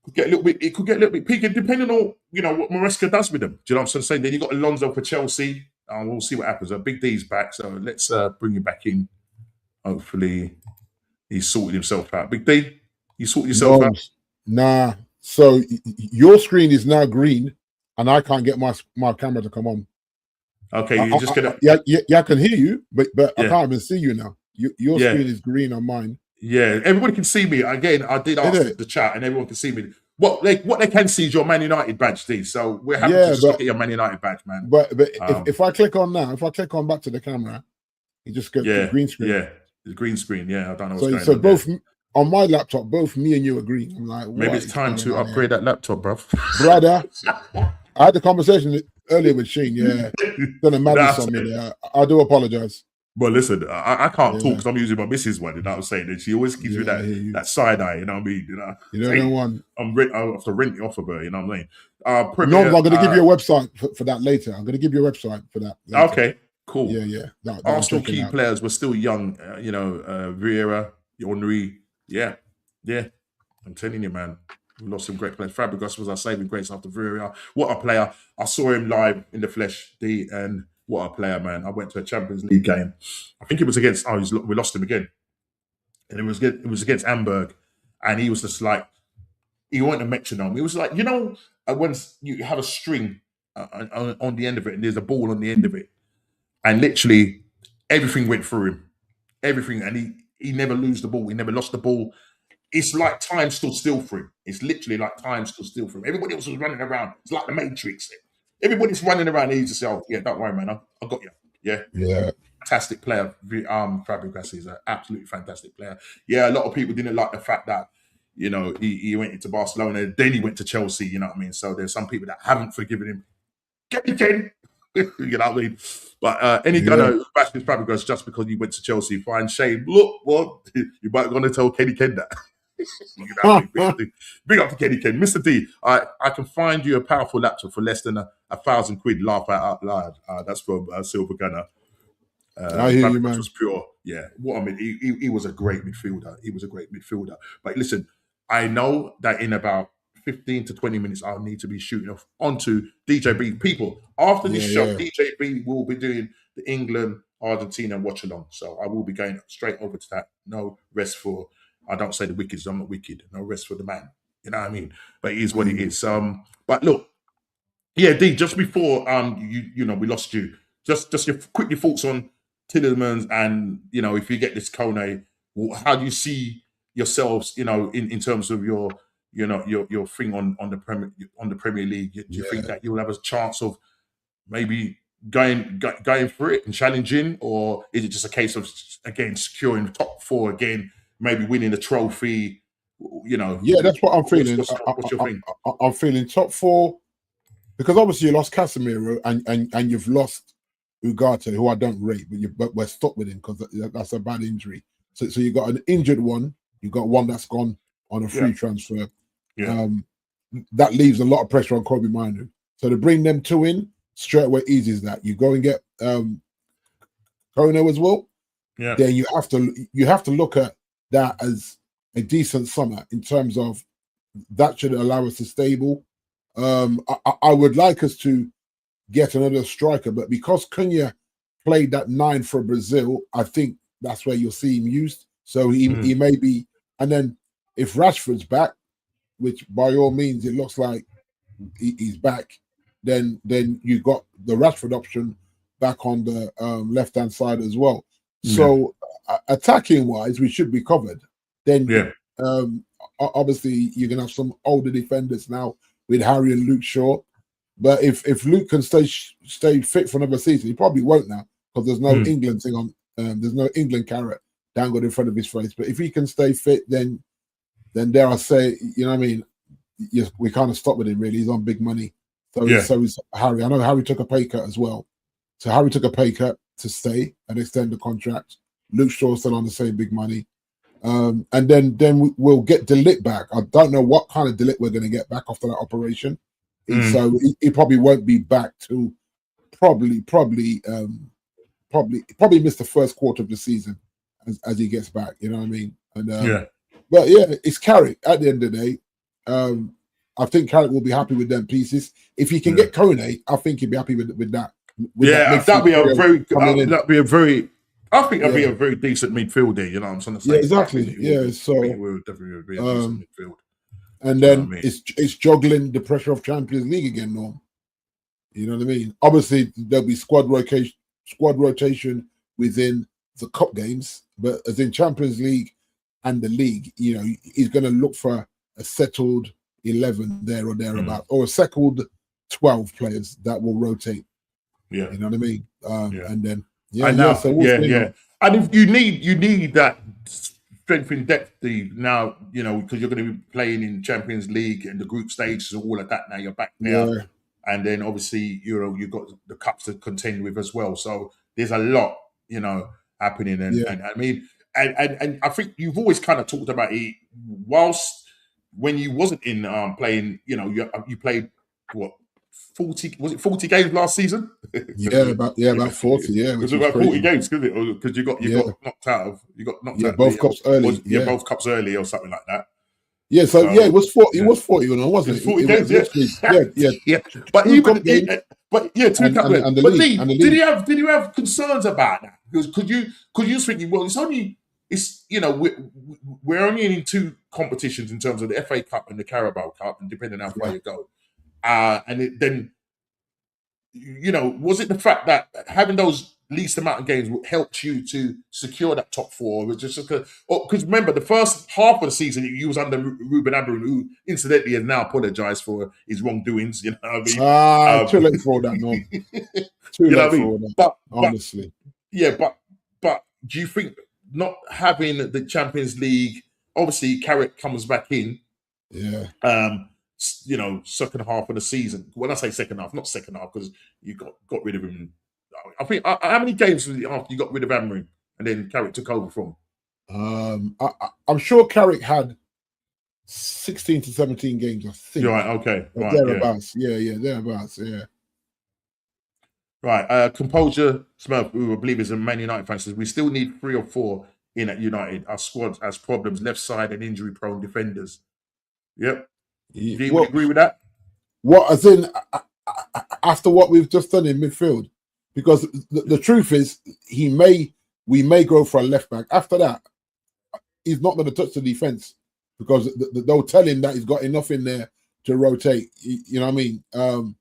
It could get a little bit peaky, depending on, you know, what Maresca does with them. Do you know what I'm saying? Then you got Alonso for Chelsea. We'll see what happens. Big D's back, so let's bring him back in. Hopefully, he's sorted himself out. Big D, you sorted yourself out? Nah. So your screen is now green, and I can't get my camera to come on. Okay, you're just gonna. Yeah, I can hear you, but I can't even see you now. Your screen is green on mine. Yeah, everybody can see me. Again, I did ask the chat, and everyone can see me. What they can see is your Man United badge, D. So we're happy to just look at your Man United badge, man. But if I click on now, if I click on back to the camera, you just get the green screen. Yeah, the green screen. Yeah, I don't know what's going on. So both on my laptop, both me and you agree. I'm like, maybe it's time to upgrade that laptop, bro. Brother, I had the conversation earlier with Shane. Yeah, gonna madness on me there. I do apologize. But listen, I can't talk because I'm using my missus one. You know what I'm saying? And she always gives me that side eye. You know what I mean? You don't know one. I have to rent it off of her. You know what I mean? No, I'm going to give you a website for that later. I'm going to give you a website for that later. Okay, cool. Yeah. Arsenal key players were still young. Vieira, Henry. Yeah. I'm telling you, man. We lost some great players. Fabregas was our saving grace after Vieira. What a player. I saw him live in the flesh, D, and what a player, man. I went to a Champions League game. I think it was against, we lost him again. And it was against Hamburg. And he was just like, he wasn't a metronome. He was like, you know, when you have a string on the end of it and there's a ball on the end of it. And literally everything went through him. Everything. And he never lose the ball. He never lost the ball. It's like time stood still for him. It's literally like time stood still for him. Everybody else was running around. It's like the Matrix. Everybody's running around and he's just like, yeah, don't worry, man. I got you. Yeah. Fantastic player. Fabregas is an absolutely fantastic player. Yeah, a lot of people didn't like the fact that, you know, he went into Barcelona, then he went to Chelsea, you know what I mean? So there's some people that haven't forgiven him. Get me, Ken. You know what I mean? But any guy who bashes Fabregas just because he went to Chelsea, fine, shame. Look, well, you might want to tell Kenny Ken that. You know what I mean? Big up to Kenny Ken. Mr. D, I can find you a powerful laptop for less than £1,000. Laugh out loud. That's from Silver Gunner. I hear you, man. Was pure. Yeah. What I mean, he was a great midfielder. But listen, I know that in about 15 to 20 minutes, I'll need to be shooting off onto DJB. People, after this show, DJB will be doing the England, Argentina watch along. So I will be going straight over to that. No rest for, I don't say the wicked, I'm not wicked. No rest for the man. You know what I mean? But it is what it is. But look, yeah, D, just before you know, we lost you. Just your quickly thoughts on Tillemans and, you know, if you get this Kone, how do you see yourselves, you know, in terms of your thing on the Premier League? Do you think that you'll have a chance of maybe going for it and challenging, or is it just a case of again securing top 4 again, maybe winning a trophy? You know, that's what I'm feeling. What's your thing? I'm feeling top 4 because obviously you lost Casemiro and you've lost Ugarte, who I don't rate, but we're stuck with him because that's a bad injury. So you got an injured one, you got one that's gone on a free transfer. Yeah. That leaves a lot of pressure on Kobe Minu. So to bring them 2 in straight away easy as that. You go and get Kono as well. Yeah. Then you have to look at that as a decent summer in terms of that should allow us to stable. I would like us to get another striker, but because Cunha played that 9 for Brazil, I think that's where you'll see him used. So he may be, and then if Rashford's back, which by all means it looks like he's back, then you got the Rashford option back on the left-hand side as well. So attacking wise, we should be covered. Then obviously you're gonna have some older defenders now with Harry and Luke Shaw. But if Luke can stay fit for another season, he probably won't now because there's no England thing on. There's no England carrot dangled in front of his face. But if he can stay fit, then dare I say, you know what I mean? We kind of stop with him really. He's on big money. So is Harry. I know Harry took a pay cut as well. So Harry took a pay cut to stay and extend the contract. Luke Shaw's still on the same big money. And then we'll get De Ligt back. I don't know what kind of De Ligt we're going to get back after that operation. So he probably won't be back to probably miss the first quarter of the season as he gets back. You know what I mean? And but yeah, it's Carrick at the end of the day. I think Carrick will be happy with them pieces. If he can get Kone, I think he'd be happy with that. That'd be a very. I think that'd be a very decent midfield there. You know what I'm trying to say? Yeah, exactly. So it would definitely be a decent midfield. And then it's juggling the pressure of Champions League again, Norm. You know what I mean? Obviously, there'll be squad rotation within the cup games, but as in Champions League and the league, you know, he's going to look for a settled 11 there or thereabout, or a settled 12 players that will rotate. Yeah, you know what I mean. And then and if you need that strength in depth now, you know, because you're going to be playing in Champions League and the group stages and all of that. Now you're back there, and then obviously you've got the cups to contend with as well. So there's a lot, you know, happening, and I mean, and I think you've always kind of talked about it. Whilst when you wasn't in playing, you know, you played what 40 games last season? about 40. Yeah, it was about 40 games, because you got knocked out of both cups early. Both cups early or something like that. Yeah, so it was 40. It was 40, wasn't it? 40 games. Yeah. But even two cup games. Did you have concerns about that? Because could you think, well, it's you know, we're only in 2 competitions in terms of the FA Cup and the Carabao Cup, and depending on how far you go. Then, you know, was it the fact that having those least amount of games helped you to secure that top 4? It was just because remember the first half of the season you was under Ruben Amorim, who incidentally has now apologised for his wrongdoings. You know what I mean? Too late for all that, no. Too late for all that. Honestly, but do you think not having the Champions League? Obviously, Carrick comes back in. Yeah. You know, second half of the season. When I say second half, not second half, because you got rid of him. I think how many games was it after you got rid of Amorim and then Carrick took over from? I'm sure Carrick had 16 to 17 games. I think. You're right. Okay. Right. Thereabouts. Yeah. Thereabouts. Yeah. Right. Composure Smurf, who I believe is a Man United fan, says we still need 3 or 4 in at United. Our squad has problems, left side and injury-prone defenders. Yep. Do you agree with that? What, as in, after what we've just done in midfield? Because the truth is, we may go for a left back. After that, he's not going to touch the defense because they'll tell him that he's got enough in there to rotate. You know what I mean? And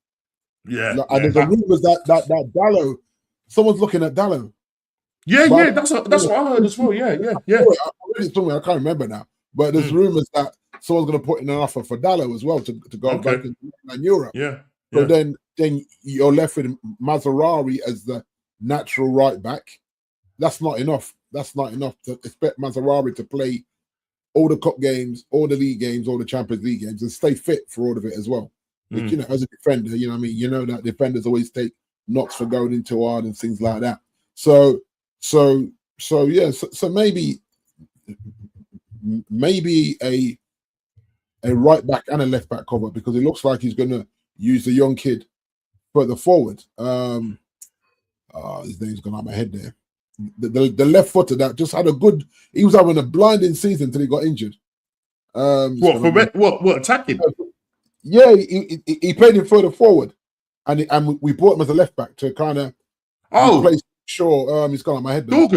there's a rumors that Dallo, someone's looking at Dallo. Yeah, that's what I heard as well. Yeah. I read it somewhere, I can't remember now. But there's rumors that someone's going to put in an offer for Dallo as well to go back in Europe. Yeah. So then you're left with Mazraoui as the natural right back. That's not enough. That's not enough to expect Mazraoui to play all the cup games, all the league games, all the Champions League games, and stay fit for all of it as well. But, you know, as a defender, you know what I mean? You know that defenders always take knocks for going into hard and things like that. So maybe a right back and a left back cover, because it looks like he's going to use the young kid further forward. His name's gone out of my head there. The left footer that just had he was having a blinding season until he got injured. What attacking? Yeah, he played him further forward, and we brought him as a left back to kind of replace Shaw. He's gone out of my head there.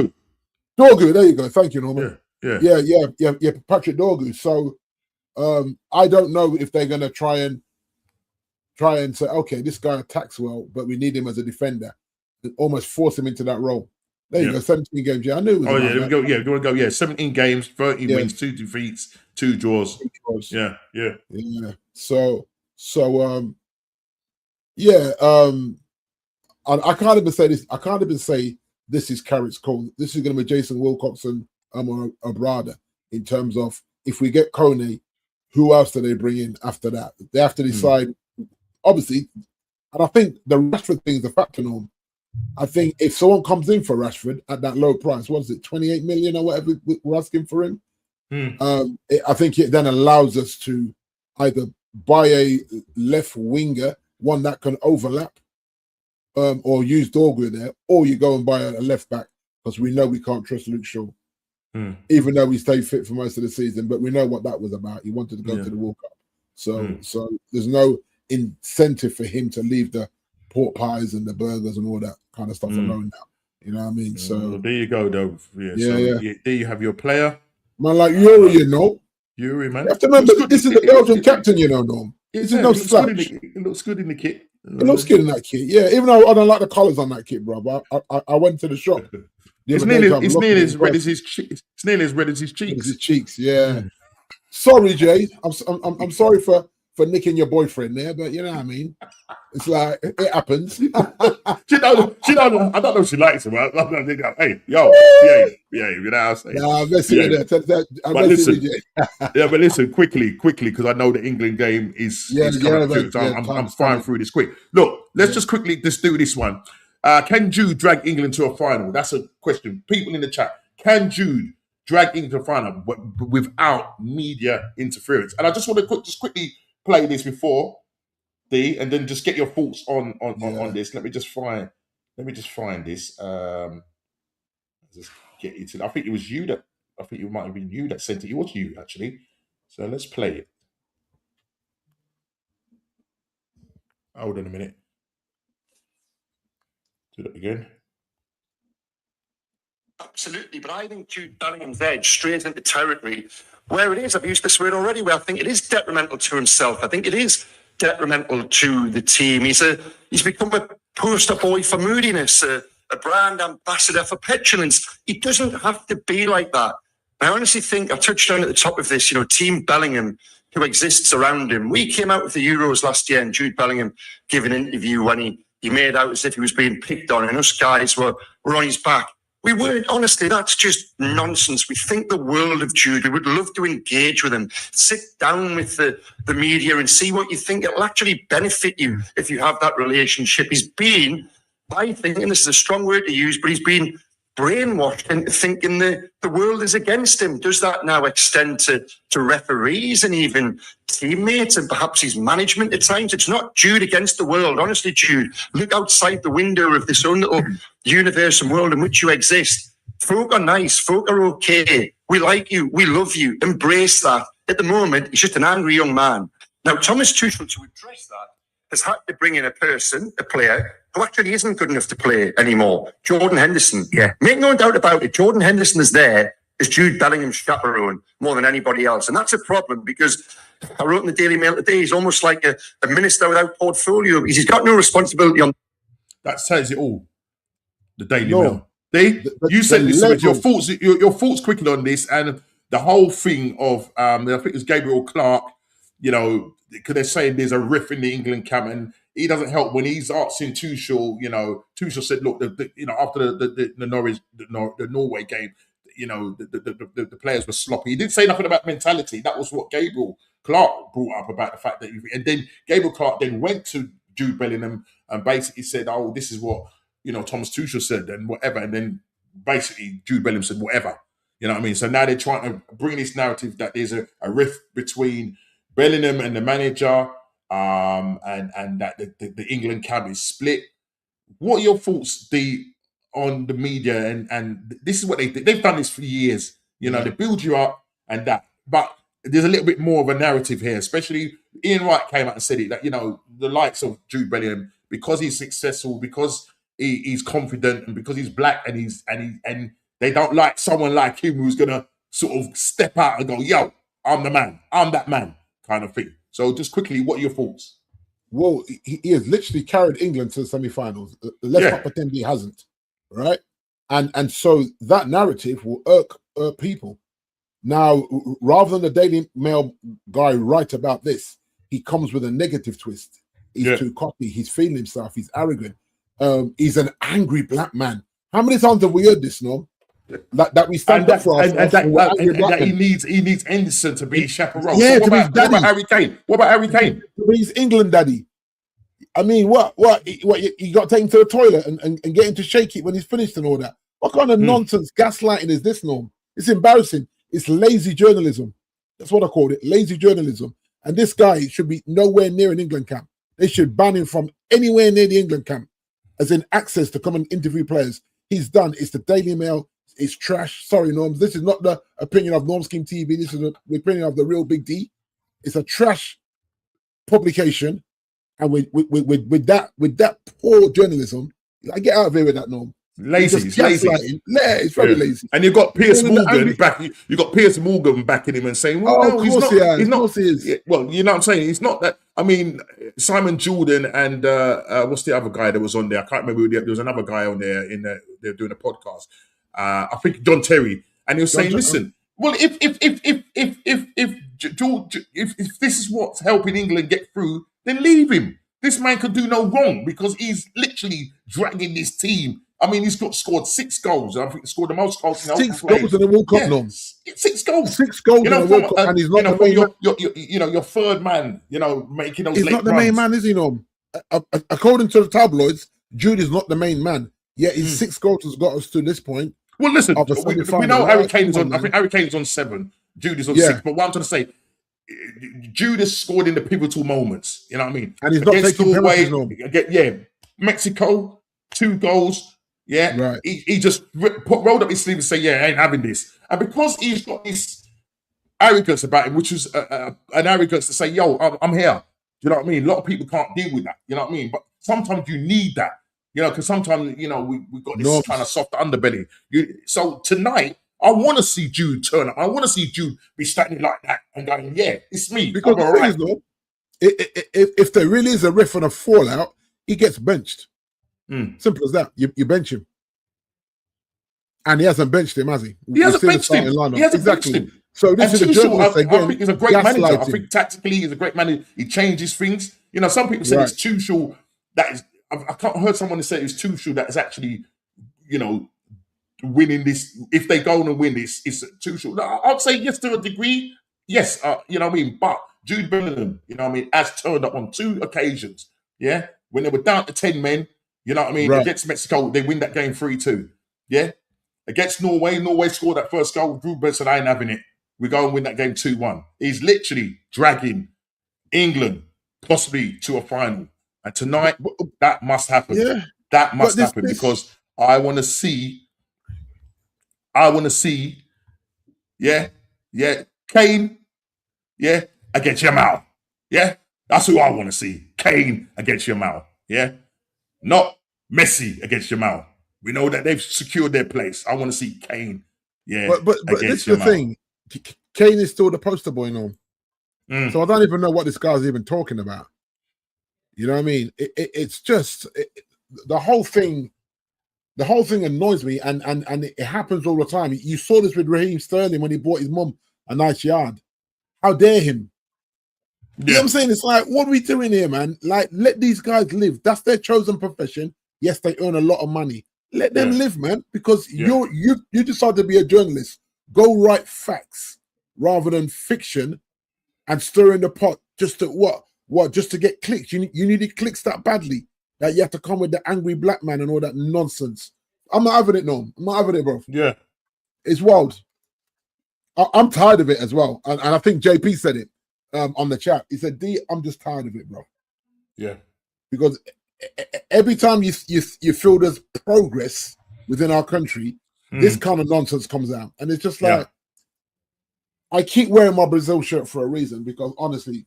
Dorgu, there you go. Thank you, Norman. Yeah, Patrick Dorgu. So I don't know if they're going to try and say, okay, this guy attacks well, but we need him as a defender, and almost force him into that role. There you go, 17 games. Yeah, I knew it was. Oh, yeah, there we go. Yeah, we're going to go. 17 games, 13 wins, 2 defeats, 2 draws. Yeah. So, yeah. I can't even say this. I can't even say this is Carrick's call. This is going to be Jason Wilcoxon or Abrada in terms of if we get Kone, who else do they bring in after that? They have to decide. Obviously, and I think the Rashford thing is a factor on. I think if someone comes in for Rashford at that low price, what is it, 28 million or whatever we're asking for him? I think it then allows us to either buy a left winger, one that can overlap, or use Dorgu there, or you go and buy a left back because we know we can't trust Luke Shaw, even though he stayed fit for most of the season. But we know what that was about. He wanted to go to the World Cup, so there's no incentive for him to leave the pork pies and the burgers and all that kind of stuff alone now. You know what I mean? So there you go, though. There you have your player. Man, like Yuri, you know. Yuri, man. You have to remember, this is the Belgian captain, you know, Norm. This is no slouch. It looks good in the kit. It looks good in that kit, yeah. Even though I don't like the colours on that kit, bro. But I went to the shop. It's nearly as red as his cheeks. It's nearly as red as his cheeks. His cheeks, yeah. Sorry, Jay. I'm sorry for nicking your boyfriend there, but you know what I mean. It's like it happens. she don't. I don't know if she likes him. Hey, yo, yeah. You know what I'm saying? Nah, I'm messing with that. But listen, but listen, quickly, because I know the England game is coming up too. So I'm flying through this quick. Look, let's just quickly do this one. Can Jude drag England to a final? That's a question. People in the chat, can Jude drag England to a final without media interference? And I just want to quickly play this before D, and then just get your thoughts on this. Let me just find this. Just get it. I think it was you that. I think it might have been you that sent it. It was you actually. So let's play it. Hold on a minute. Do that again. Absolutely, but I think Jude Bellingham's edge straight into territory where it is. I've used this word already. Where I think it is detrimental to himself. I think it is detrimental to the team. He's become a poster boy for moodiness, a brand ambassador for petulance. He doesn't have to be like that. I honestly think I touched on at the top of this. Team Bellingham, who exists around him. We came out with the Euros last year, and Jude Bellingham gave an interview when he made out as if he was being picked on, and us guys were on his back. We weren't, honestly, that's just nonsense. We think the world of Jude. We would love to engage with him, sit down with the media and see what you think. It'll actually benefit you if you have that relationship. He's been, I think, and this is a strong word to use, but he's been brainwashed into thinking the world is against him. Does that now extend to referees and even teammates and perhaps his management at times? It's not Jude against the world. Honestly, Jude, look outside the window of this own little universe and world in which you exist. Folk are nice. Folk are okay. We like you. We love you. Embrace that. At the moment, he's just an angry young man. Now, Thomas Tuchel, to address that, has had to bring in a player who actually isn't good enough to play anymore. Jordan Henderson. Yeah. Make no doubt about it. Jordan Henderson is there as Jude Bellingham's chaperone more than anybody else. And that's a problem because I wrote in the Daily Mail today, he's almost like a minister without portfolio because he's got no responsibility on. That says it all. The Daily Mail. You said this, your thoughts quickly on this and the whole thing of, I think it was Gabriel Clark, because they're saying there's a rift in the England camp and he doesn't help when he's asking Tuchel. Tuchel said, "Look, after the Norway game, the players were sloppy." He didn't say nothing about mentality. That was what Gabriel Clark brought up about the fact that, and then Gabriel Clark then went to Jude Bellingham and basically said, "Oh, this is what Thomas Tuchel said," and whatever. And then basically Jude Bellingham said, "Whatever." You know what I mean? So now they're trying to bring this narrative that there's a rift between Bellingham and the manager. And that the England camp is split. What are your thoughts, D, on the media? And this is what they did. They've done this for years. They build you up and that. But there's a little bit more of a narrative here, especially Ian Wright came out and said it, that, the likes of Jude Bellingham, because he's successful, because he's confident, and because he's black and they don't like someone like him who's going to sort of step out and go, yo, I'm the man. I'm that man kind of thing. So just quickly, what are your thoughts? Well, he has literally carried England to the semi-finals. Let's not pretend he hasn't, right? And so that narrative will irk people. Now, rather than the Daily Mail guy write about this, he comes with a negative twist. He's too cocky. He's feeling himself. He's arrogant. He's an angry black man. How many times have we heard this, no? That we stand up for ourselves. And that he needs Anderson to be chaperone. Yeah, so what about Harry Kane? What about Harry Kane? He's England daddy. I mean, what? You got to take him to the toilet and get him to shake it when he's finished and all that. What kind of nonsense gaslighting is this, Norm? It's embarrassing. It's lazy journalism. That's what I called it, lazy journalism. And this guy should be nowhere near an England camp. They should ban him from anywhere near the England camp, as in access to come and interview players. He's done. It's the Daily Mail. It's trash. Sorry, Norms. This is not the opinion of Norm Scheme TV. This is the opinion of the real Big D. It's a trash publication. And with that poor journalism, I get out of here with that, Norm. Lazy. It's lazy. Yeah, it's very lazy. And you've got Piers Morgan back. You've got Piers Morgan backing him and saying, "Well, no, he's not. He's not. He is. Yeah, well, you know what I'm saying. It's not that. I mean, Simon Jordan and what's the other guy that was on there? I can't remember. There was another guy on there they're doing a podcast. I think John Terry, and he was saying, "Listen, well, if this is what's helping England get through, then leave him. This man could do no wrong because he's literally dragging this team." I mean, he's scored 6 goals. I think he scored the most goals in the 6 goals in the World Cup, no? 6 goals. 6 goals in the World Cup, and he's not the main man. Your third man, making those. He's not the main man, is he, no? According to the tabloids, Jude is not the main man. Yet his 6 goals has got us to this point. Well, listen, we know Harry Kane is on. I think Harry Kane is on 7. Jude is on 6. But what I'm trying to say, Jude has scored in the pivotal moments. You know what I mean? And he's not taking penalties, no. Mexico, 2 goals. Yeah, right. He just rolled up his sleeve and said, "Yeah, I ain't having this." And because he's got this arrogance about him, which is an arrogance to say, "Yo, I'm here." You know what I mean? A lot of people can't deal with that. You know what I mean? But sometimes you need that. Because sometimes we got this kind of soft underbelly. So tonight, I want to see Jude turn up. I want to see Jude be standing like that and going, "Yeah, it's me." Because the thing is, though, if there really is a riff and a fallout, he gets benched. Simple as that. You bench him. And he hasn't benched him, has he? He hasn't benched him. Exactly. So this is a journalist again. I think he's a great manager. I think tactically he's a great manager. He changes things. Some people say it's Tuchel. That is, I heard someone say it's Tuchel that is actually, winning this. If they go on and win this, it's Tuchel. I'd say yes to a degree. Yes, you know what I mean? But Jude Bellingham, has turned up on 2 occasions. Yeah? When they were down to 10 men, you know what I mean? Right. Against Mexico, they win that game 3-2. Yeah? Against Norway scored that first goal. Drew Brent said, "I ain't having it. We go and win that game 2-1. He's literally dragging England possibly to a final. And tonight, that must happen. Yeah. That must happen because I want to see, Kane, against Yamal. Yeah? That's who I want to see. Kane against Yamal. Yeah? Not Messi against Yamal. We know that they've secured their place. I want to see Kane. Yeah, but this is the thing. Kane is still the poster boy now. So I don't even know what this guy's even talking about. You know what I mean? It's just the whole thing. The whole thing annoys me, and it happens all the time. You saw this with Raheem Sterling when he bought his mum a nice yard. How dare him? You know what I'm saying? It's like, what are we doing here, man? Like, let these guys live. That's their chosen profession. Yes, they earn a lot of money. Let them live, man, because you decide to be a journalist. Go write facts rather than fiction and stir in the pot just to what? Just to get clicks. You needed clicks that badly that you have to come with the angry black man and all that nonsense. I'm not having it, no. I'm not having it, bro. Yeah. It's wild. I'm tired of it as well. And I think JP said it. On the chat, he said, "D, I'm just tired of it, bro." Yeah, because every time you feel there's progress within our country, this kind of nonsense comes out, and it's just like I keep wearing my Brazil shirt for a reason because honestly,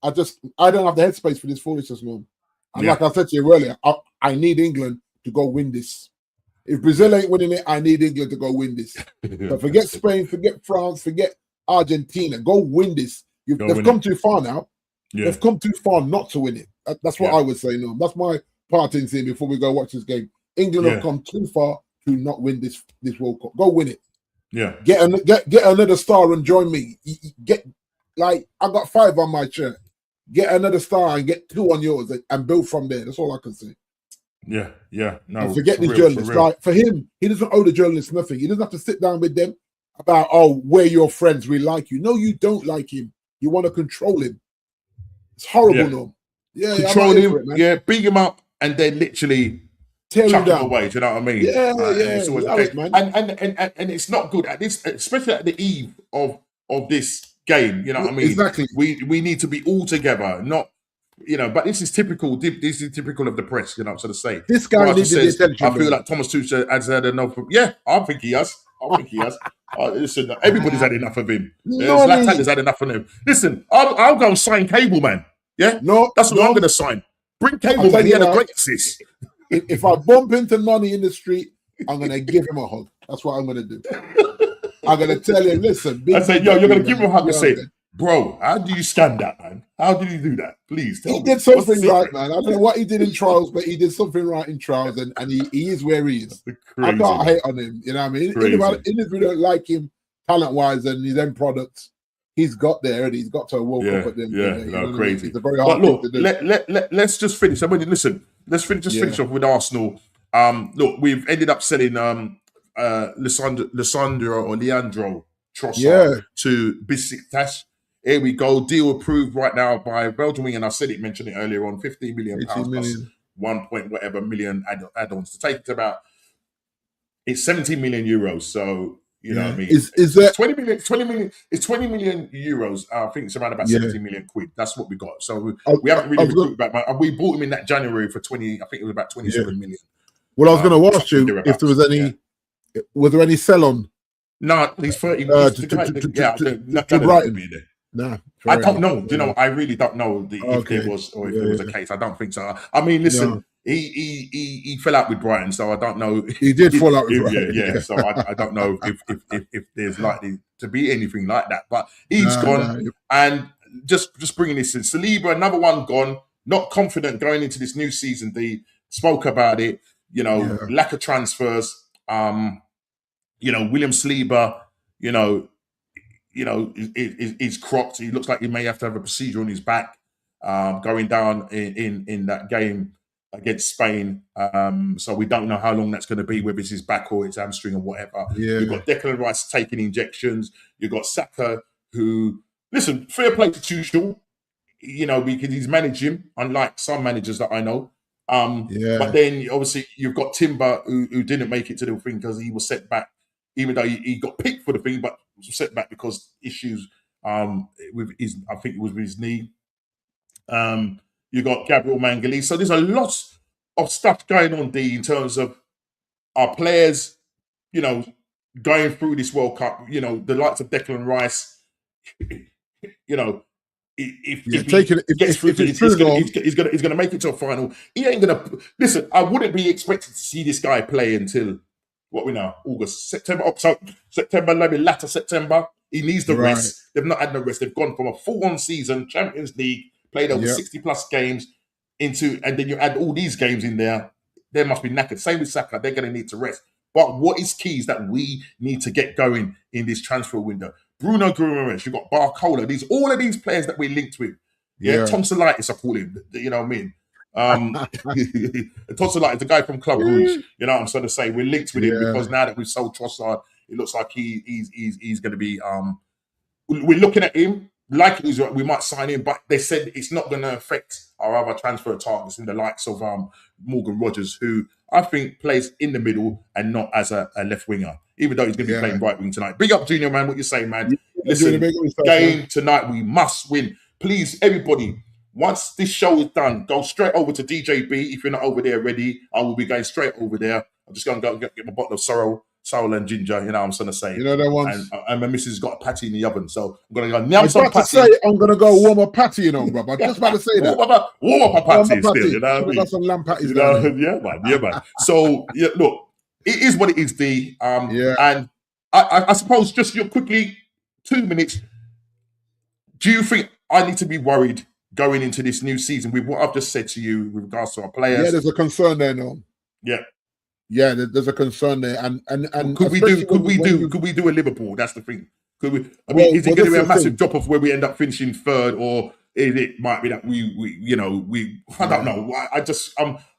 I don't have the headspace for this foolishness, man. And like I said to you earlier, I need England to go win this. If Brazil ain't winning it, I need England to go win this. So forget Spain, forget France, forget Argentina. Go win this. They've come too far now. Yeah. They've come too far not to win it. That's what I would say. No, that's my parting thing before we go watch this game. England have come too far to not win this World Cup. Go win it. Yeah. Get another star and join me. I got 5 on my shirt. Get another star and get 2 on yours and build from there. That's all I can say. Yeah. No. And forget the journalists. Like for him, he doesn't owe the journalists nothing. He doesn't have to sit down with them about we're your friends, we like you. No, you don't like him. You want to control him. It's horrible, no. Yeah, control him. Beat him up, and then literally tear him down away. Do you know what I mean? Yeah. It's always the case. And it's not good at this, especially at the eve of this game. You know what I mean? Exactly. We need to be all together, not. But this is typical. This is typical of the press. So to say, this guy needed the attention. I feel like Thomas Tuchel has had enough. Yeah, I think he has. Listen, everybody's had enough of him. Zlatan has had enough of him. Listen, I'll go and sign Cable Man. Yeah, that's what I'm going to sign. Bring Cable Man. He had a great assist. If I bump into Nani in the street, I'm going to give him a hug. That's what I'm going to do. I'm going to tell him, listen. I said, you're going to give him a hug and say, bro, how do you scan that, man? How did you do that? Please tell me. He did something right, man. I don't know what he did in trials, but he did something right in trials, and he is where he is. I can't hate on him. You know what I mean? Even if we don't like him talent-wise and his end products, he's got there and he's got to a World Cup at them. Crazy. It's a very hard thing to do. Let's just finish. Let's finish off with Arsenal. Look, we've ended up selling Leandro Trossard to Besiktas. Here we go. Deal approved right now by Belgian wing, and I mentioned it earlier on. £15 million plus 1 point whatever million add-ons to take it to about. It's 17 million euros. So you know what I mean. Is that 20 million? 20 million. It's 20 million euros. I think it's around about 17 million quid. That's what we got. So we haven't really recruited back. We bought him in that January for 20. I think it was about 27 million. Well, I was going to ask you if there was any. Was there any sell on? No, he's 30. To Brighton. No, I don't know. I really don't know if there was or if there was a case. I don't think so. I mean, listen, he fell out with Brighton, so I don't know. He did fall out with Brighton. Yeah. So I don't know if there's likely to be anything like that. But he's gone, and just bringing this in. Saliba, another one gone. Not confident going into this new season. They spoke about it. Lack of transfers. William Saliba. He's cropped. He looks like he may have to have a procedure on his back going down in that game against Spain. So we don't know how long that's going to be, whether it's his back or his hamstring or whatever. You've got Declan Rice taking injections. You've got Saka, who, listen, fair play to Tuchel, because he's managed him, unlike some managers that I know. But then, obviously, you've got Timber, who didn't make it to the thing because he was set back, even though he got picked for the thing, but was set back because issues with his, I think it was with his knee. You got Gabriel Mangali. So there's a lot of stuff going on, D, in terms of our players, going through this World Cup. The likes of Declan Rice. If he's gonna make it to a final. He ain't gonna listen. I wouldn't be expected to see this guy play until. What we know, August, September, October, September, maybe latter September. He needs the rest. They've not had no rest. They've gone from a full-on season, Champions League, played over 60-plus games, and then you add all these games in there. They must be knackered. Same with Saka. They're going to need to rest. But what is key is that we need to get going in this transfer window. Bruno Guimaraes, you've got Barcola. All of these players that we're linked with. Tonsillitis, I call him. You know what I mean? Tonsillitis, the guy from Club Rouge. I'm trying to say we're linked with him because now that we've sold Trossard, it looks like he's going to be. We're looking at him like we might sign him, but they said it's not going to affect our other transfer targets in the likes of Morgan Rogers, who I think plays in the middle and not as a left winger, even though he's going to be playing right wing tonight. Big up, Junior, man. What you saying, man? Listen, game tonight, we must win. Please, everybody. Once this show is done, go straight over to DJB. If you're not over there already, I will be going straight over there. I'm just going to go get my bottle of sorrel and ginger, what I'm trying to say. That one. And my missus has got a patty in the oven, so I'm going to go nyam some patty. I'm going to go warm a patty, brother. I'm just about to say that. Warm up a patty still, you know what I mean? Got some lamb patties Yeah, man. So, look, it is what it is, D. And I suppose just quickly 2 minutes. Do you think I need to be worried going into this new season with what I've just said to you with regards to our players? Yeah, there's a concern there, no. Yeah. Yeah, there's a concern there, and could we do a Liverpool? That's the thing. Could we? I mean, is it going to be a massive drop off where we end up finishing third, or it might be that we I don't know.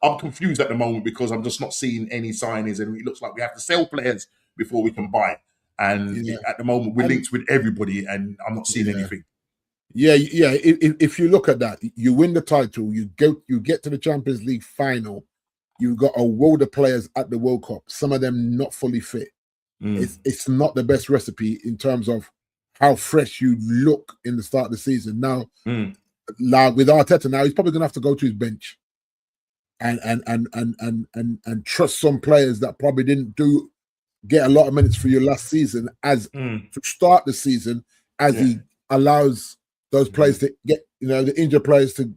I'm confused at the moment because I'm just not seeing any signings, and it looks like we have to sell players before we can buy. And at the moment, we're linked with everybody, and I'm not seeing anything. Yeah. If you look at that, you win the title, you get to the Champions League final. You've got a world of players at the World Cup, some of them not fully fit. It's not the best recipe in terms of how fresh you look in the start of the season. Now, like with Arteta, now he's probably gonna have to go to his bench and trust some players that probably didn't get a lot of minutes for you last season as to start the season, as he allows those players to get, the injured players to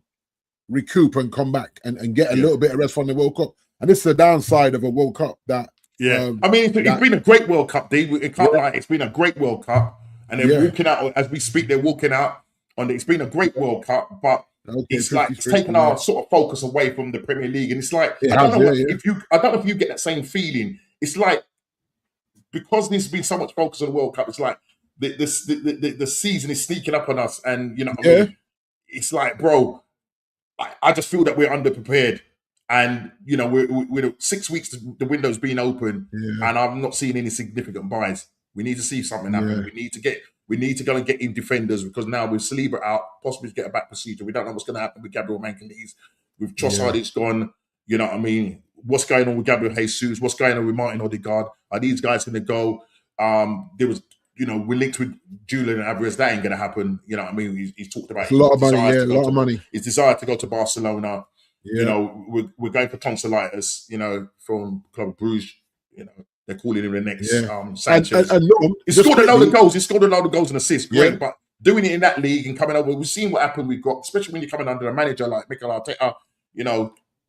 recoup and come back and get a little bit of rest from the World Cup. And this is the downside of a World Cup that I mean, it's been a great World Cup, Dave. It can't lie, it's been a great World Cup, and they're walking out as we speak. They're walking out on it's been a great World Cup, but it's like it's taken our sort of focus away from the Premier League, and it's like I don't know if you get that same feeling. It's like because there's been so much focus on the World Cup, it's like the season is sneaking up on us, and I mean, it's like, bro, I just feel that we're underprepared. And we're 6 weeks. The window's been open, and I'm not seeing any significant buys. We need to see something happen. We need to go and get in defenders because now with Saliba out, possibly to get a back procedure. We don't know what's going to happen with Gabriel Magalhaes. With Trossard, it's gone. You know what I mean? What's going on with Gabriel Jesus? What's going on with Martin Odegaard? Are these guys going to go? There was, we're linked with Julian Alvarez. That ain't going to happen. You know what I mean? He's talked about a lot of money. Yeah, a lot of money. His desire to go to Barcelona. We're going for tonsillitis, from Club Bruges. They're calling him the next Sanchez. He scored a load of goals. He scored a load of goals and assists. Great, but doing it in that league and coming over, we've seen what happened. We've got, especially when you're coming under a manager like Mikel Arteta. You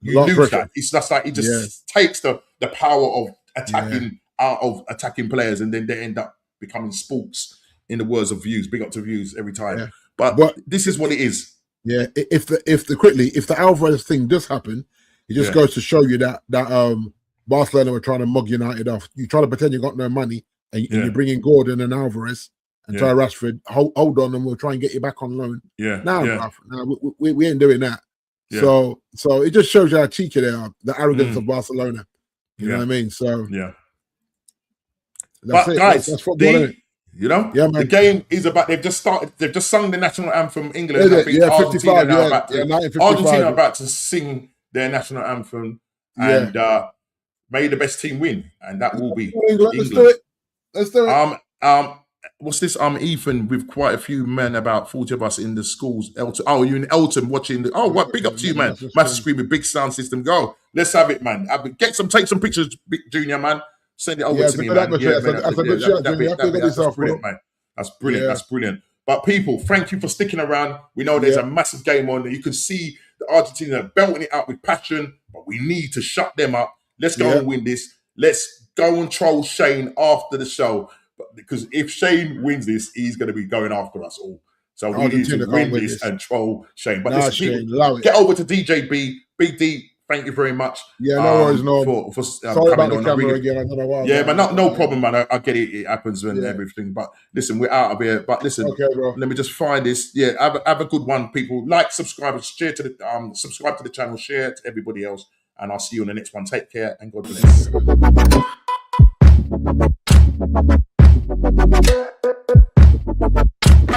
lose that. It's just like he just takes the power of attacking out of attacking players, and then they end up becoming sports. In the words of Views, big up to Views every time. But this is what it is. Yeah, if the Alvarez thing does happen, it just goes to show you that Barcelona were trying to mug United off. You try to pretend you got no money, and you bring in Gordon and Alvarez and try Rashford. Hold on, and we'll try and get you back on loan. No, we ain't doing that. So it just shows you how cheeky they are, the arrogance of Barcelona. You know what I mean? So that's it. Guys, that's football, isn't it? The game is about. They've just sung the national anthem. England, I think Argentina are about to sing their national anthem, and may the best team win, and that will be England. Let's do it. What's this? Ethan, with quite a few men, about 40 of us in the schools. Elton, you're in Elton watching the. What? Big up to you, man. Massive screen with big sound system. Go. Let's have it, man. Take some pictures, Junior, man. Send it over to me, man. That's brilliant, man. That's brilliant. That's brilliant. But people, thank you for sticking around. We know there's a massive game on. You can see the Argentina belting it out with passion, but we need to shut them up. Let's go and win this. Let's go and troll Shane after the show. Because if Shane wins this, he's going to be going after us all. So we need to win this and troll Shane. But listen, people, get over to DJ B, Big D. Thank you very much. Yeah, no worries, no. For sorry about the camera again. I don't know why. Yeah, but no problem, man. I get it. It happens and everything. But listen, we're out of here. But listen, let me just find this. Yeah, have a good one, people. Like, subscribe, share to the subscribe to the channel, share to everybody else, and I'll see you on the next one. Take care and God bless.